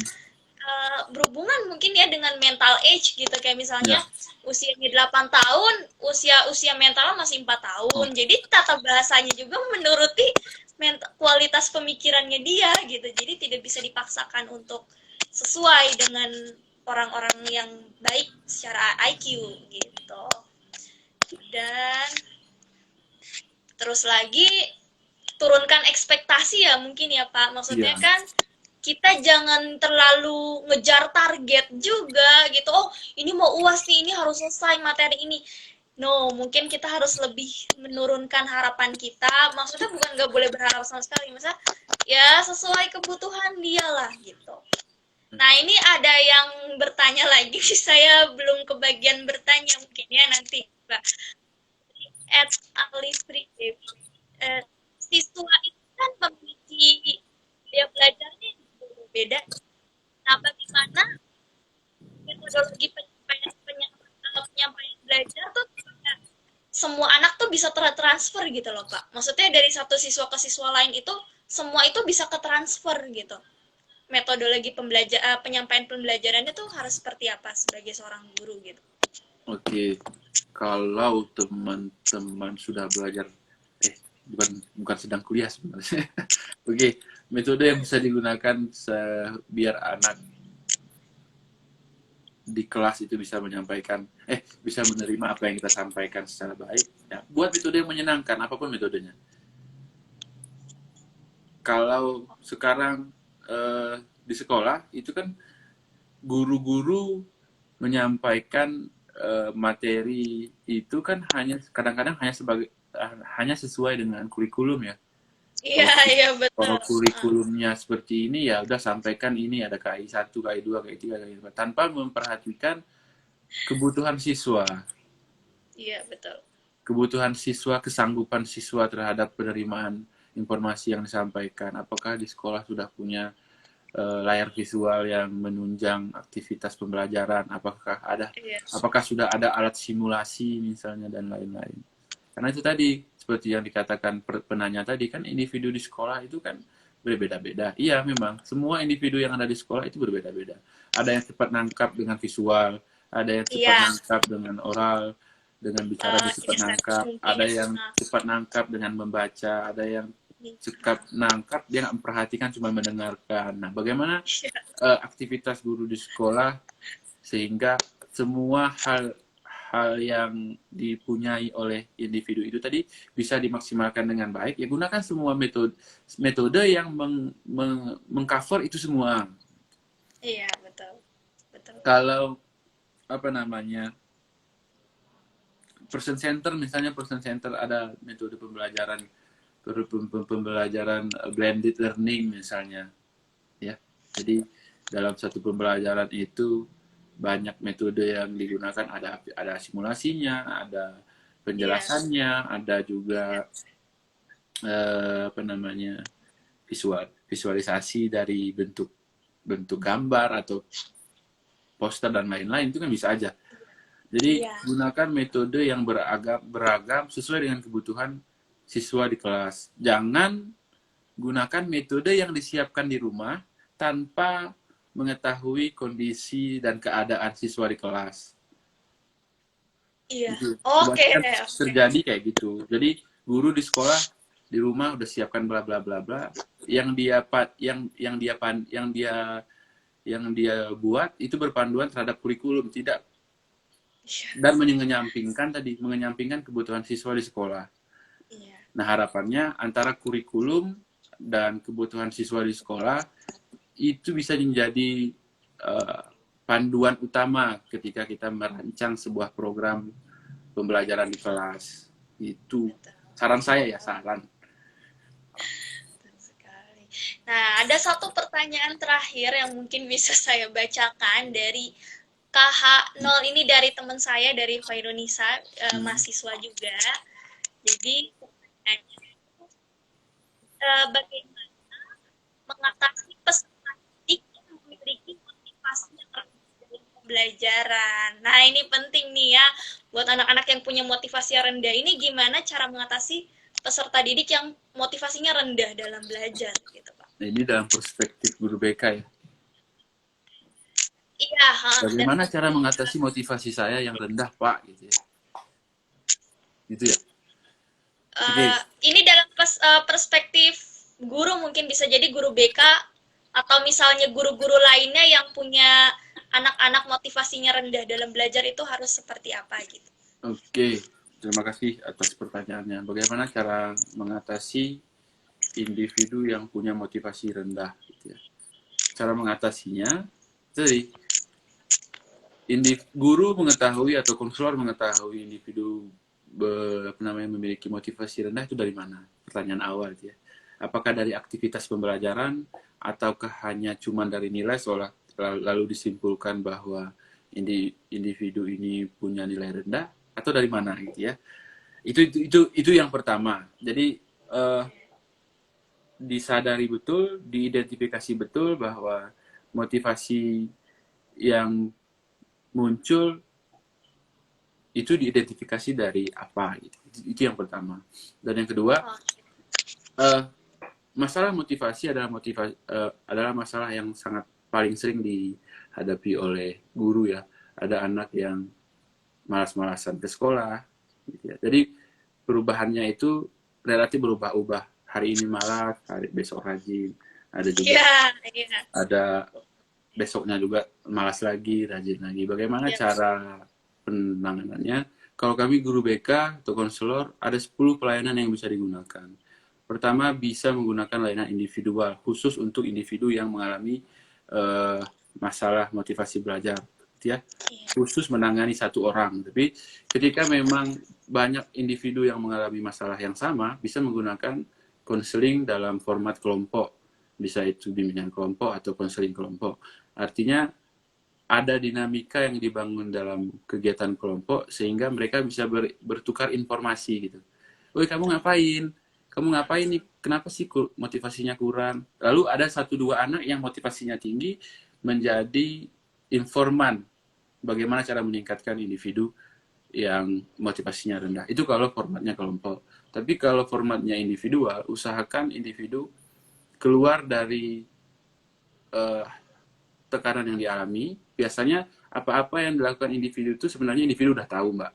B: berhubungan mungkin ya dengan mental age gitu, kayak misalnya usianya 8 tahun, usia mentalnya masih 4 tahun. Jadi tata bahasanya juga menuruti kualitas pemikirannya dia gitu. Jadi tidak bisa dipaksakan untuk sesuai dengan orang-orang yang baik secara IQ gitu. Dan terus lagi turunkan ekspektasi ya mungkin ya Pak. Maksudnya kan kita jangan terlalu ngejar target juga gitu. Oh, ini mau UAS nih, ini harus selesai materi ini. No, mungkin kita harus lebih menurunkan harapan kita. Maksudnya bukan nggak boleh berharap sama sekali, masa ya sesuai kebutuhan dia lah gitu. Nah, ini ada yang bertanya lagi, saya belum kebagian bertanya mungkin ya nanti, Mbak. At Alifri, siswa itu kan memiliki dia belajarnya berbeda. Nah, bagaimana metodologi penyampaian belajar tuh semua anak tuh bisa tertransfer gitu loh, Pak. Maksudnya dari satu siswa ke siswa lain itu semua itu bisa ke transfer gitu. Metodologi penyampaian pembelajarannya tuh harus seperti apa sebagai seorang guru gitu.
A: Oke, kalau teman-teman sudah belajar, bukan sedang kuliah sebenarnya. Oke, metode yang bisa digunakan biar anak di kelas itu bisa menyampaikan, bisa menerima apa yang kita sampaikan secara baik. Ya, buat metode yang menyenangkan, apapun metodenya. Kalau sekarang di sekolah itu kan guru-guru menyampaikan materi itu kan kadang-kadang hanya sesuai dengan kurikulum ya.
B: Iya, iya betul.
A: Kalau kurikulumnya seperti ini ya udah sampaikan ini ada KI 1, KI 2, KI 3, KI 4 tanpa memperhatikan kebutuhan siswa.
B: Iya, betul.
A: Kebutuhan siswa, kesanggupan siswa terhadap penerimaan informasi yang disampaikan. Apakah di sekolah sudah punya layar visual yang menunjang aktivitas pembelajaran? Apakah sudah ada alat simulasi misalnya dan lain-lain? Karena itu tadi seperti yang dikatakan penanya tadi kan individu di sekolah itu kan berbeda-beda. Iya memang semua individu yang ada di sekolah itu berbeda-beda. Ada yang cepat nangkap dengan visual, ada yang cepat nangkap dengan oral, dengan bicara dia cepat nangkap, ada yang cepat nangkap dengan membaca, ada yang cepat nangkap dia nggak memperhatikan cuma mendengarkan. Nah, bagaimana aktivitas guru di sekolah sehingga semua hal yang dipunyai oleh individu itu tadi bisa dimaksimalkan dengan baik, ya gunakan semua metode yang mengcover itu semua.
B: Iya, betul.
A: Kalau apa namanya person center, misalnya person center ada metode pembelajaran blended learning misalnya, ya. Jadi dalam satu pembelajaran itu banyak metode yang digunakan, ada simulasinya, ada penjelasannya, ada juga visualisasi dari bentuk gambar atau poster dan lain-lain, itu kan bisa aja. Jadi gunakan metode yang beragam sesuai dengan kebutuhan siswa di kelas. Jangan gunakan metode yang disiapkan di rumah tanpa mengetahui kondisi dan keadaan siswa di kelas.
B: Iya.
A: Gitu. Oke. Terjadi kayak gitu. Jadi guru di sekolah di rumah udah siapkan bla bla bla bla. Yang dia buat itu berpanduan terhadap kurikulum, tidak, dan mengenyampingkan kebutuhan siswa di sekolah. Nah, harapannya antara kurikulum dan kebutuhan siswa di sekolah itu bisa menjadi panduan utama ketika kita merancang sebuah program pembelajaran di kelas. Itu saran saya ya, saran.
B: Nah, ada satu pertanyaan terakhir yang mungkin bisa saya bacakan dari KH0 ini, dari teman saya dari Hoirunisa, mahasiswa juga. Jadi bagaimana mengatasi peserta didik yang memiliki motivasi dalam pembelajaran. Nah, ini penting nih ya buat anak-anak yang punya motivasi rendah ini, gimana cara mengatasi peserta didik yang motivasinya rendah dalam belajar gitu, Pak.
A: Nah, ini dalam perspektif guru BK ya.
B: Iya.
A: Bagaimana cara mengatasi motivasi saya yang rendah, Pak? Gitu ya. Gitu ya.
B: Ini dalam perspektif guru, mungkin bisa jadi guru BK atau misalnya guru-guru lainnya yang punya anak-anak motivasinya rendah dalam belajar itu harus seperti apa gitu.
A: Oke, terima kasih atas pertanyaannya. Bagaimana cara mengatasi individu yang punya motivasi rendah gitu ya. Cara mengatasinya, jadi guru mengetahui atau konselor mengetahui individu memiliki motivasi rendah itu dari mana? Pertanyaan awal ya. Apakah dari aktivitas pembelajaran ataukah hanya cuma dari nilai seolah lalu disimpulkan bahwa individu ini punya nilai rendah atau dari mana gitu ya? Itu yang pertama. Jadi disadari betul, diidentifikasi betul bahwa motivasi yang muncul itu diidentifikasi dari apa gitu. Itu yang pertama. Dan yang kedua, masalah motivasi adalah masalah yang sangat paling sering dihadapi oleh guru ya. Ada anak yang malas-malasan ke sekolah gitu ya. Jadi perubahannya itu relatif berubah-ubah. Hari ini malas, hari besok rajin. Ada juga ada besoknya juga malas lagi, rajin lagi. Bagaimana cara penanganannya? Kalau kami guru BK atau konselor, ada 10 pelayanan yang bisa digunakan. Pertama, bisa menggunakan layanan individual, khusus untuk individu yang mengalami masalah motivasi belajar. Ya, khusus menangani satu orang. Tapi ketika memang banyak individu yang mengalami masalah yang sama, bisa menggunakan konseling dalam format kelompok. Bisa itu bimbingan kelompok atau konseling kelompok. Artinya ada dinamika yang dibangun dalam kegiatan kelompok sehingga mereka bisa bertukar informasi gitu. Woi, kamu ngapain? Kamu ngapain nih? Kenapa sih motivasinya kurang? Lalu ada 1-2 anak yang motivasinya tinggi menjadi informan bagaimana cara meningkatkan individu yang motivasinya rendah. Itu kalau formatnya kelompok. Tapi kalau formatnya individual, usahakan individu keluar dari tekanan yang dialami. Biasanya apa-apa yang dilakukan individu itu sebenarnya individu udah tahu, Mbak.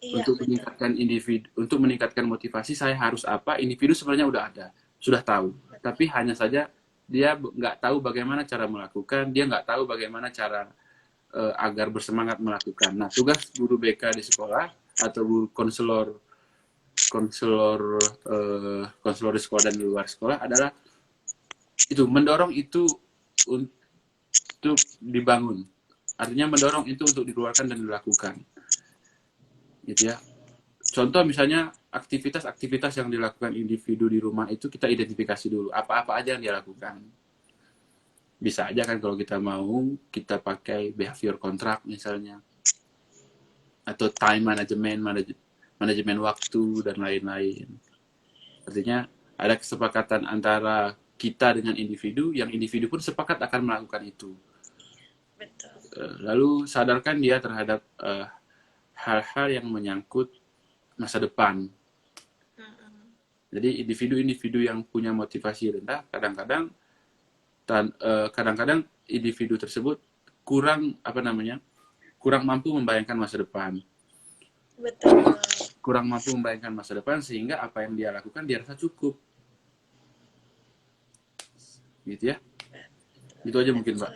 A: Untuk meningkatkan individu, untuk meningkatkan motivasi saya harus apa, individu sebenarnya udah ada, sudah tahu. Tapi hanya saja dia nggak tahu bagaimana cara melakukan, dia nggak tahu bagaimana cara agar bersemangat melakukan. Nah, tugas guru BK di sekolah atau guru konselor di sekolah dan di luar sekolah adalah itu, mendorong itu untuk dibangun. Artinya mendorong itu untuk dikeluarkan dan dilakukan. Gitu ya. Contoh misalnya aktivitas-aktivitas yang dilakukan individu di rumah itu kita identifikasi dulu. Apa-apa aja yang dia lakukan. Bisa aja kan kalau kita mau, kita pakai behavior contract misalnya. Atau time manajemen waktu, dan lain-lain. Artinya ada kesepakatan antara kita dengan individu, yang individu pun sepakat akan melakukan itu.
B: Betul.
A: Lalu sadarkan dia terhadap hal-hal yang menyangkut masa depan. Jadi individu-individu yang punya motivasi rendah, kadang-kadang individu tersebut kurang mampu membayangkan masa depan.
B: Betul.
A: Kurang mampu membayangkan masa depan sehingga apa yang dia lakukan dia rasa cukup. Gitu ya. Itu aja mungkin, Pak.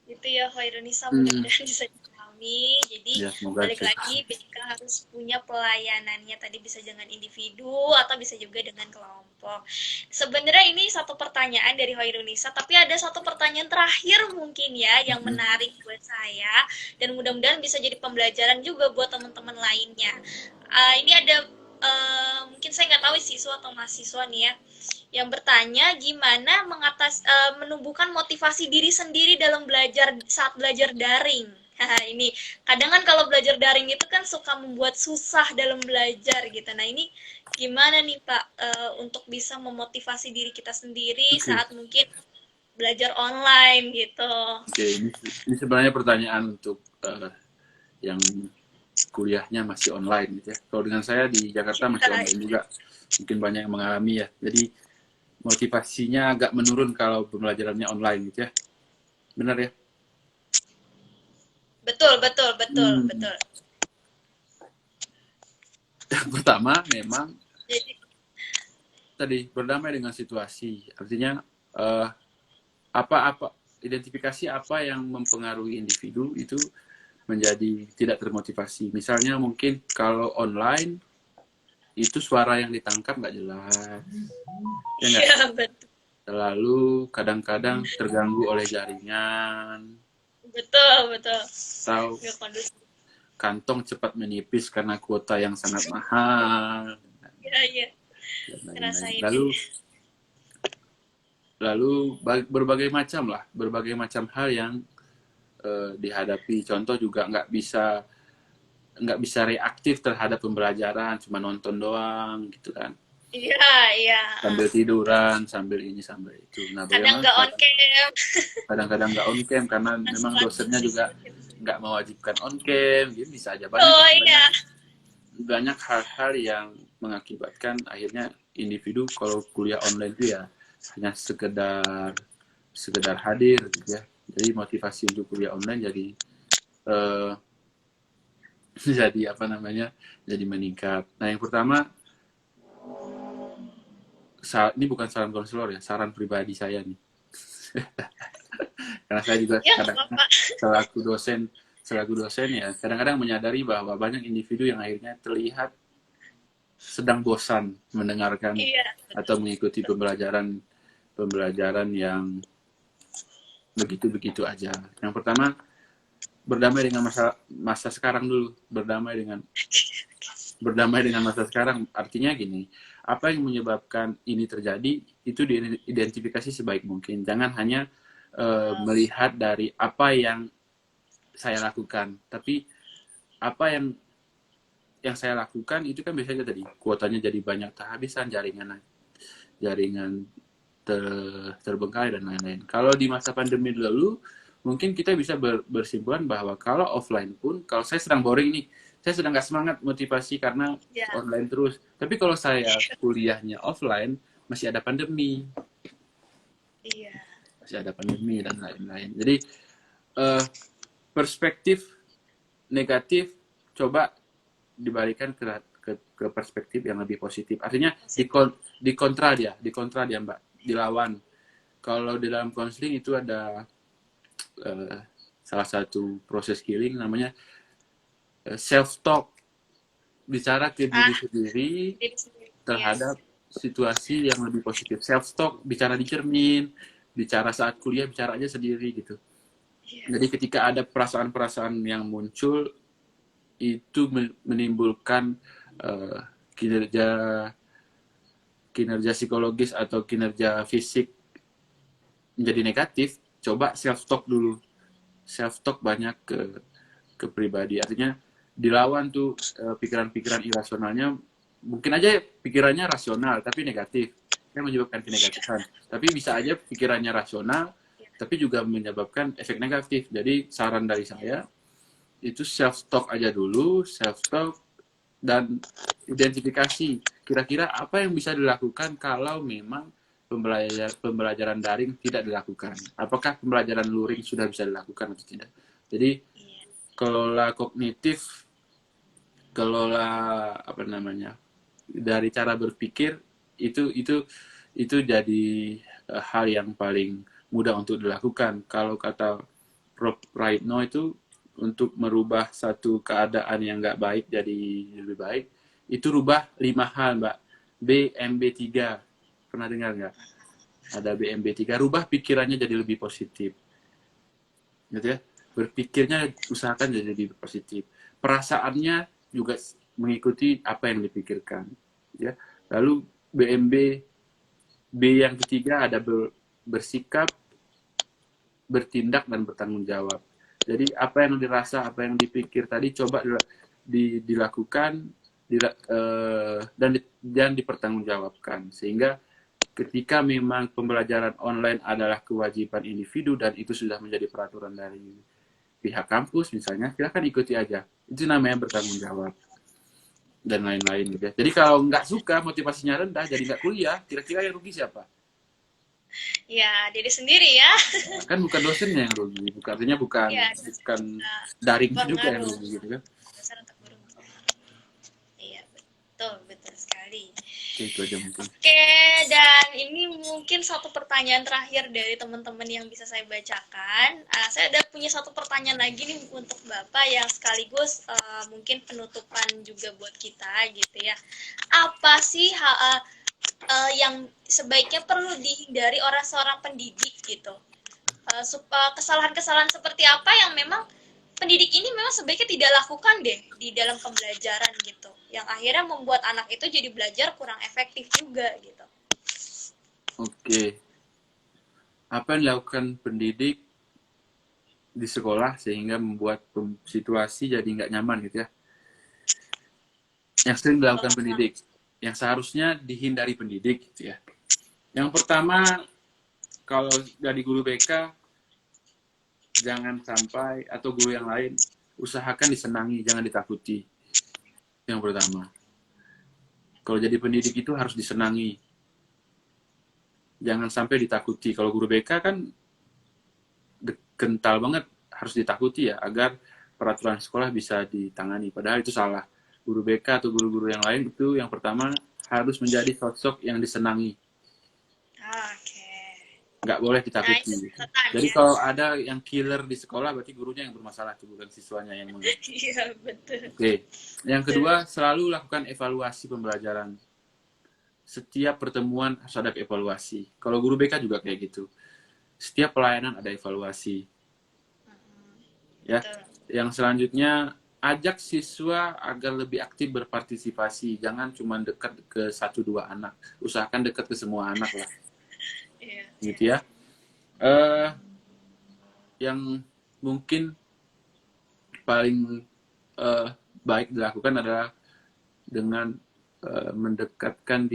B: Itu ya, Khairunisa, mudah-mudahan bisa dipahami. Jadi
A: ya,
B: balik lagi, BK harus punya pelayanannya. Tadi bisa dengan individu atau bisa juga dengan kelompok. Sebenarnya ini satu pertanyaan dari Khairunisa, tapi ada satu pertanyaan terakhir mungkin ya yang menarik buat saya, dan mudah-mudahan bisa jadi pembelajaran juga buat teman-teman lainnya. Ini ada mungkin saya nggak tahu siswa atau mahasiswa nih ya, yang bertanya gimana menumbuhkan motivasi diri sendiri dalam saat belajar daring. Ini kadang kan kalau belajar daring itu kan suka membuat susah dalam belajar gitu. Nah, ini gimana nih Pak untuk bisa memotivasi diri kita sendiri saat mungkin belajar online gitu.
A: Ini sebenarnya pertanyaan untuk yang kuliahnya masih online gitu ya. Kalau dengan saya di Jakarta masih online juga, mungkin banyak yang mengalami ya. Jadi motivasinya agak menurun kalau pembelajarannya online gitu ya. Benar ya?
B: Betul.
A: Yang pertama memang tadi berdamai dengan situasi. Artinya identifikasi apa yang mempengaruhi individu itu menjadi tidak termotivasi. Misalnya mungkin kalau online itu suara yang ditangkap nggak jelas, ya betul. Lalu kadang-kadang terganggu oleh jaringan,
B: betul betul.
A: Atau
B: Nggak kondusif.
A: kantong cepat menipis karena kuota yang sangat mahal
B: Iya iya.
A: dan lain-lain.
B: Ngerasain ya.
A: Lalu berbagai macam hal yang dihadapi. Contoh juga nggak bisa reaktif terhadap pembelajaran, cuma nonton doang gitu kan.
B: Iya iya.
A: Sambil tiduran, sambil ini, sambil itu. Nah,
B: Kadang
A: bagaimana
B: nggak on cam.
A: kadang-kadang nggak on cam karena memang
B: Masukan
A: dosennya juga
B: siswa gitu.
A: nggak mewajibkan on cam, gitu bisa aja. Banyak
B: Oh
A: banyak
B: iya.
A: banyak hal-hal yang mengakibatkan akhirnya individu kalau kuliah online itu ya hanya sekedar hadir gitu ya. Jadi motivasi untuk kuliah online jadi eh, jadi apa namanya, jadi meningkat. Nah, yang pertama, ini bukan saran konselor ya, saran pribadi saya nih. Karena saya juga
B: Ya nggak
A: kadang
B: apa-apa.
A: selaku dosen ya kadang-kadang menyadari bahwa banyak individu yang akhirnya terlihat sedang bosan mendengarkan
B: Iya.
A: atau mengikuti pembelajaran yang begitu-begitu aja. Yang pertama, berdamai dengan masa sekarang dulu, berdamai dengan masa sekarang. Artinya gini, apa yang menyebabkan ini terjadi itu diidentifikasi sebaik mungkin. Jangan hanya melihat dari apa yang saya lakukan, tapi apa yang saya lakukan itu kan biasanya tadi kuotanya jadi banyak kehabisan, jaringan terbengkalai dan lain-lain. Kalau di masa pandemi dulu, mungkin kita bisa bersimpulan bahwa kalau offline pun, kalau saya sedang boring nih, saya sedang nggak semangat motivasi karena
B: Ya.
A: online terus. Tapi kalau saya kuliahnya offline, masih ada pandemi,
B: Iya.
A: dan lain-lain. Jadi perspektif negatif coba dibalikan ke perspektif yang lebih positif. Artinya dikontra dia Mbak, dilawan. Kalau di dalam konseling itu ada salah satu proses healing namanya self talk, bicara ke diri sendiri
B: Diri sendiri.
A: terhadap
B: Yes.
A: situasi yang lebih positif. Self talk, bicara di cermin, bicara saat kuliah, bicara aja sendiri gitu.
B: Yes.
A: Jadi ketika ada perasaan-perasaan yang muncul, itu menimbulkan kinerja psikologis atau kinerja fisik menjadi negatif, coba self talk dulu. Self talk banyak ke pribadi. Artinya dilawan tuh pikiran-pikiran irasionalnya. Mungkin aja pikirannya rasional tapi negatif, yang menyebabkan kenegatifan. Tapi bisa aja pikirannya rasional tapi juga menyebabkan efek negatif. Jadi saran dari saya itu self talk aja dulu, self talk dan identifikasi kira-kira apa yang bisa dilakukan kalau memang pembelajaran daring tidak dilakukan. Apakah pembelajaran luring sudah bisa dilakukan atau tidak? Jadi kelola kognitif, kelola apa namanya, dari cara berpikir itu jadi hal yang paling mudah untuk dilakukan. Kalau kata Prof. Praitno itu untuk merubah satu keadaan yang nggak baik jadi lebih baik, itu rubah 5 hal, Mbak. BMB3. Pernah dengar nggak? Ada BMB3. Rubah pikirannya jadi lebih positif. Gitu ya. Berpikirnya usahakan jadi lebih positif. Perasaannya juga mengikuti apa yang dipikirkan. Ya. Lalu B yang ketiga ada bersikap, bertindak, dan bertanggung jawab. Jadi apa yang dirasa, apa yang dipikir tadi coba dilakukan dan dipertanggungjawabkan. Sehingga ketika memang pembelajaran online adalah kewajiban individu dan itu sudah menjadi peraturan dari pihak kampus misalnya, silakan ikuti aja. Itu namanya bertanggung jawab dan lain-lain gitu ya. Jadi kalau nggak suka, motivasinya rendah, jadi nggak kuliah, kira-kira yang rugi siapa?
B: Ya, diri sendiri ya.
A: Kan bukan dosennya yang rugi, artinya bukan
B: Ya,
A: daringnya juga yang rugi gitu kan.
B: Dasar untuk beruntung. Iya, betul sekali.
A: Oke, itu aja mungkin.
B: Oke, dan ini mungkin satu pertanyaan terakhir dari teman-teman yang bisa saya bacakan. Saya ada punya satu pertanyaan lagi nih untuk Bapak yang sekaligus mungkin penutupan juga buat kita gitu ya. Apa sih yang sebaiknya perlu dihindari seorang pendidik gitu kesalahan-kesalahan seperti apa yang memang pendidik ini memang sebaiknya tidak lakukan deh di dalam pembelajaran gitu, yang akhirnya membuat anak itu jadi belajar kurang efektif juga gitu.
A: Oke. Apa yang dilakukan pendidik di sekolah sehingga membuat situasi jadi nggak nyaman gitu ya? Yang sering dilakukan pendidik, yang seharusnya dihindari pendidik gitu ya. Yang pertama, kalau dari guru BK, jangan sampai, atau guru yang lain, usahakan disenangi, jangan ditakuti. Yang pertama. Kalau jadi pendidik itu harus disenangi. Jangan sampai ditakuti. Kalau guru BK kan kental banget, harus ditakuti ya, agar peraturan sekolah bisa ditangani. Padahal itu salah. Guru BK atau guru-guru yang lain itu yang pertama harus menjadi sosok yang disenangi. Nggak boleh ditakuti. Jadi kalau ada yang killer di sekolah, berarti gurunya yang bermasalah, bukan siswanya yang mengerti.
B: Iya, betul.
A: Oke. Yang kedua, selalu lakukan evaluasi pembelajaran. Setiap pertemuan harus ada evaluasi. Kalau guru BK juga kayak gitu. Setiap pelayanan ada evaluasi. Ya. Yang selanjutnya, ajak siswa agar lebih aktif berpartisipasi. Jangan cuma dekat ke 1-2 anak. Usahakan dekat ke semua anak lah. Gitu ya. Yang mungkin paling baik dilakukan adalah dengan mendekatkan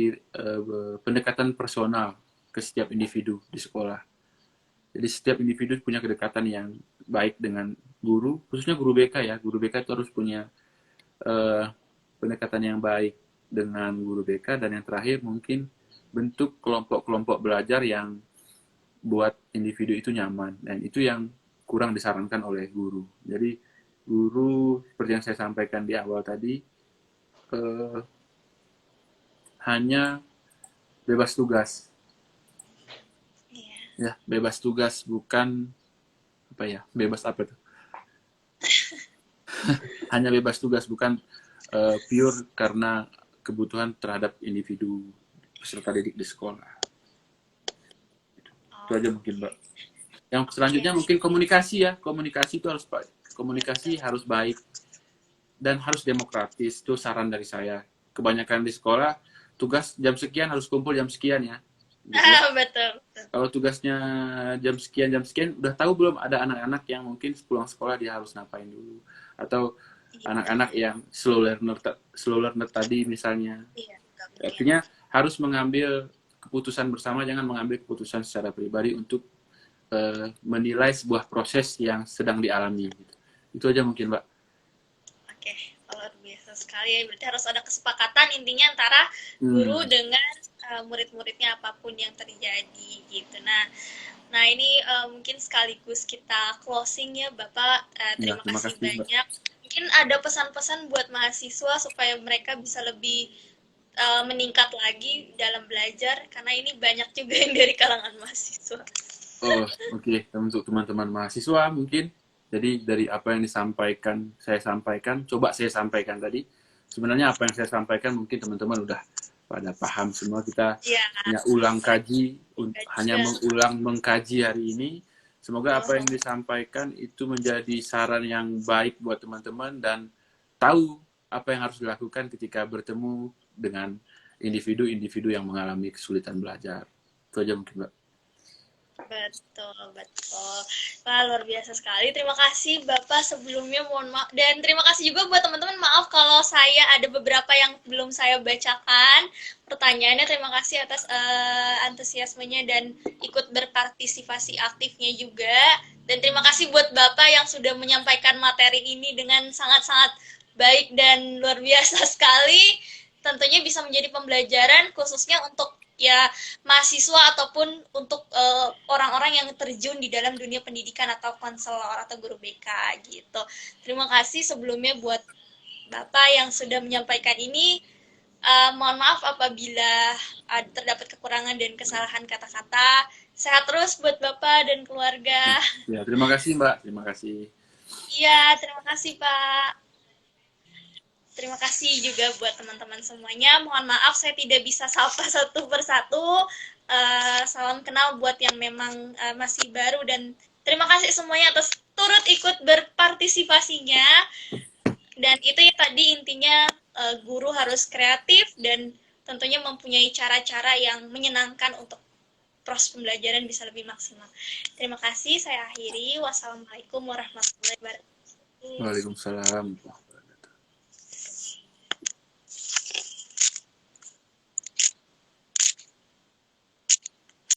A: pendekatan personal ke setiap individu di sekolah. Jadi setiap individu punya kedekatan yang baik dengan guru, khususnya guru BK ya. Guru BK itu harus punya pendekatan yang baik dengan guru BK. Dan yang terakhir mungkin bentuk kelompok-kelompok belajar yang buat individu itu nyaman. Dan itu yang kurang disarankan oleh guru. Jadi guru, seperti yang saya sampaikan di awal tadi, hanya bebas tugas. Ya, bebas tugas, bukan apa ya, bebas apa tuh? Hanya bebas tugas, bukan pure karena kebutuhan terhadap individu peserta didik di sekolah. Itu aja mungkin, Mbak. Yang selanjutnya mungkin komunikasi ya. Komunikasi itu harus baik dan harus demokratis. Itu saran dari saya. Kebanyakan di sekolah tugas jam sekian harus kumpul jam sekian ya.
B: Gitu ya. Betul.
A: Kalau tugasnya jam sekian, udah tahu belum ada anak-anak yang mungkin pulang sekolah dia harus ngapain dulu, atau anak-anak yang slow learner tadi misalnya. Artinya harus mengambil keputusan bersama, jangan mengambil keputusan secara pribadi untuk menilai sebuah proses yang sedang dialami. Itu aja mungkin, Mbak.
B: Oke, luar biasa sekali ya. Berarti harus ada kesepakatan intinya antara guru dengan murid-muridnya apapun yang terjadi gitu. Nah ini mungkin sekaligus kita closing ya Bapak. Terima kasih banyak. Mungkin ada pesan-pesan buat mahasiswa supaya mereka bisa lebih meningkat lagi dalam belajar, karena ini banyak juga yang dari kalangan mahasiswa.
A: Oh, oke. Untuk teman-teman mahasiswa mungkin, jadi dari apa yang saya sampaikan, coba saya sampaikan tadi. Sebenarnya apa yang saya sampaikan mungkin teman-teman udah pada paham semua. Kita hanya mengkaji hari ini. Semoga apa yang disampaikan itu menjadi saran yang baik buat teman-teman dan tahu apa yang harus dilakukan ketika bertemu dengan individu-individu yang mengalami kesulitan belajar. Itu aja mungkin, Mbak.
B: Betul. Wah, luar biasa sekali. Terima kasih Bapak sebelumnya, mohon maaf. Dan terima kasih juga buat teman-teman, maaf kalau saya ada beberapa yang belum saya bacakan pertanyaannya. Terima kasih atas antusiasmenya dan ikut berpartisipasi aktifnya juga. Dan terima kasih buat Bapak yang sudah menyampaikan materi ini dengan sangat-sangat baik dan luar biasa sekali. Tentunya bisa menjadi pembelajaran khususnya untuk ya mahasiswa ataupun untuk orang-orang yang terjun di dalam dunia pendidikan atau konselor atau guru BK gitu. Terima kasih sebelumnya buat Bapak yang sudah menyampaikan ini. Mohon maaf apabila terdapat kekurangan dan kesalahan kata-kata. Sehat terus buat Bapak dan keluarga.
A: Ya, terima kasih Mbak. Terima kasih.
B: Iya, terima kasih Pak. Terima kasih juga buat teman-teman semuanya. Mohon maaf saya tidak bisa sapa satu persatu. salam kenal buat yang memang masih baru, dan terima kasih semuanya atas turut ikut berpartisipasinya. Dan itu ya tadi intinya, guru harus kreatif dan tentunya mempunyai cara-cara yang menyenangkan untuk proses pembelajaran bisa lebih maksimal. Terima kasih, saya akhiri. Wassalamualaikum warahmatullahi wabarakatuh.
A: Waalaikumsalam.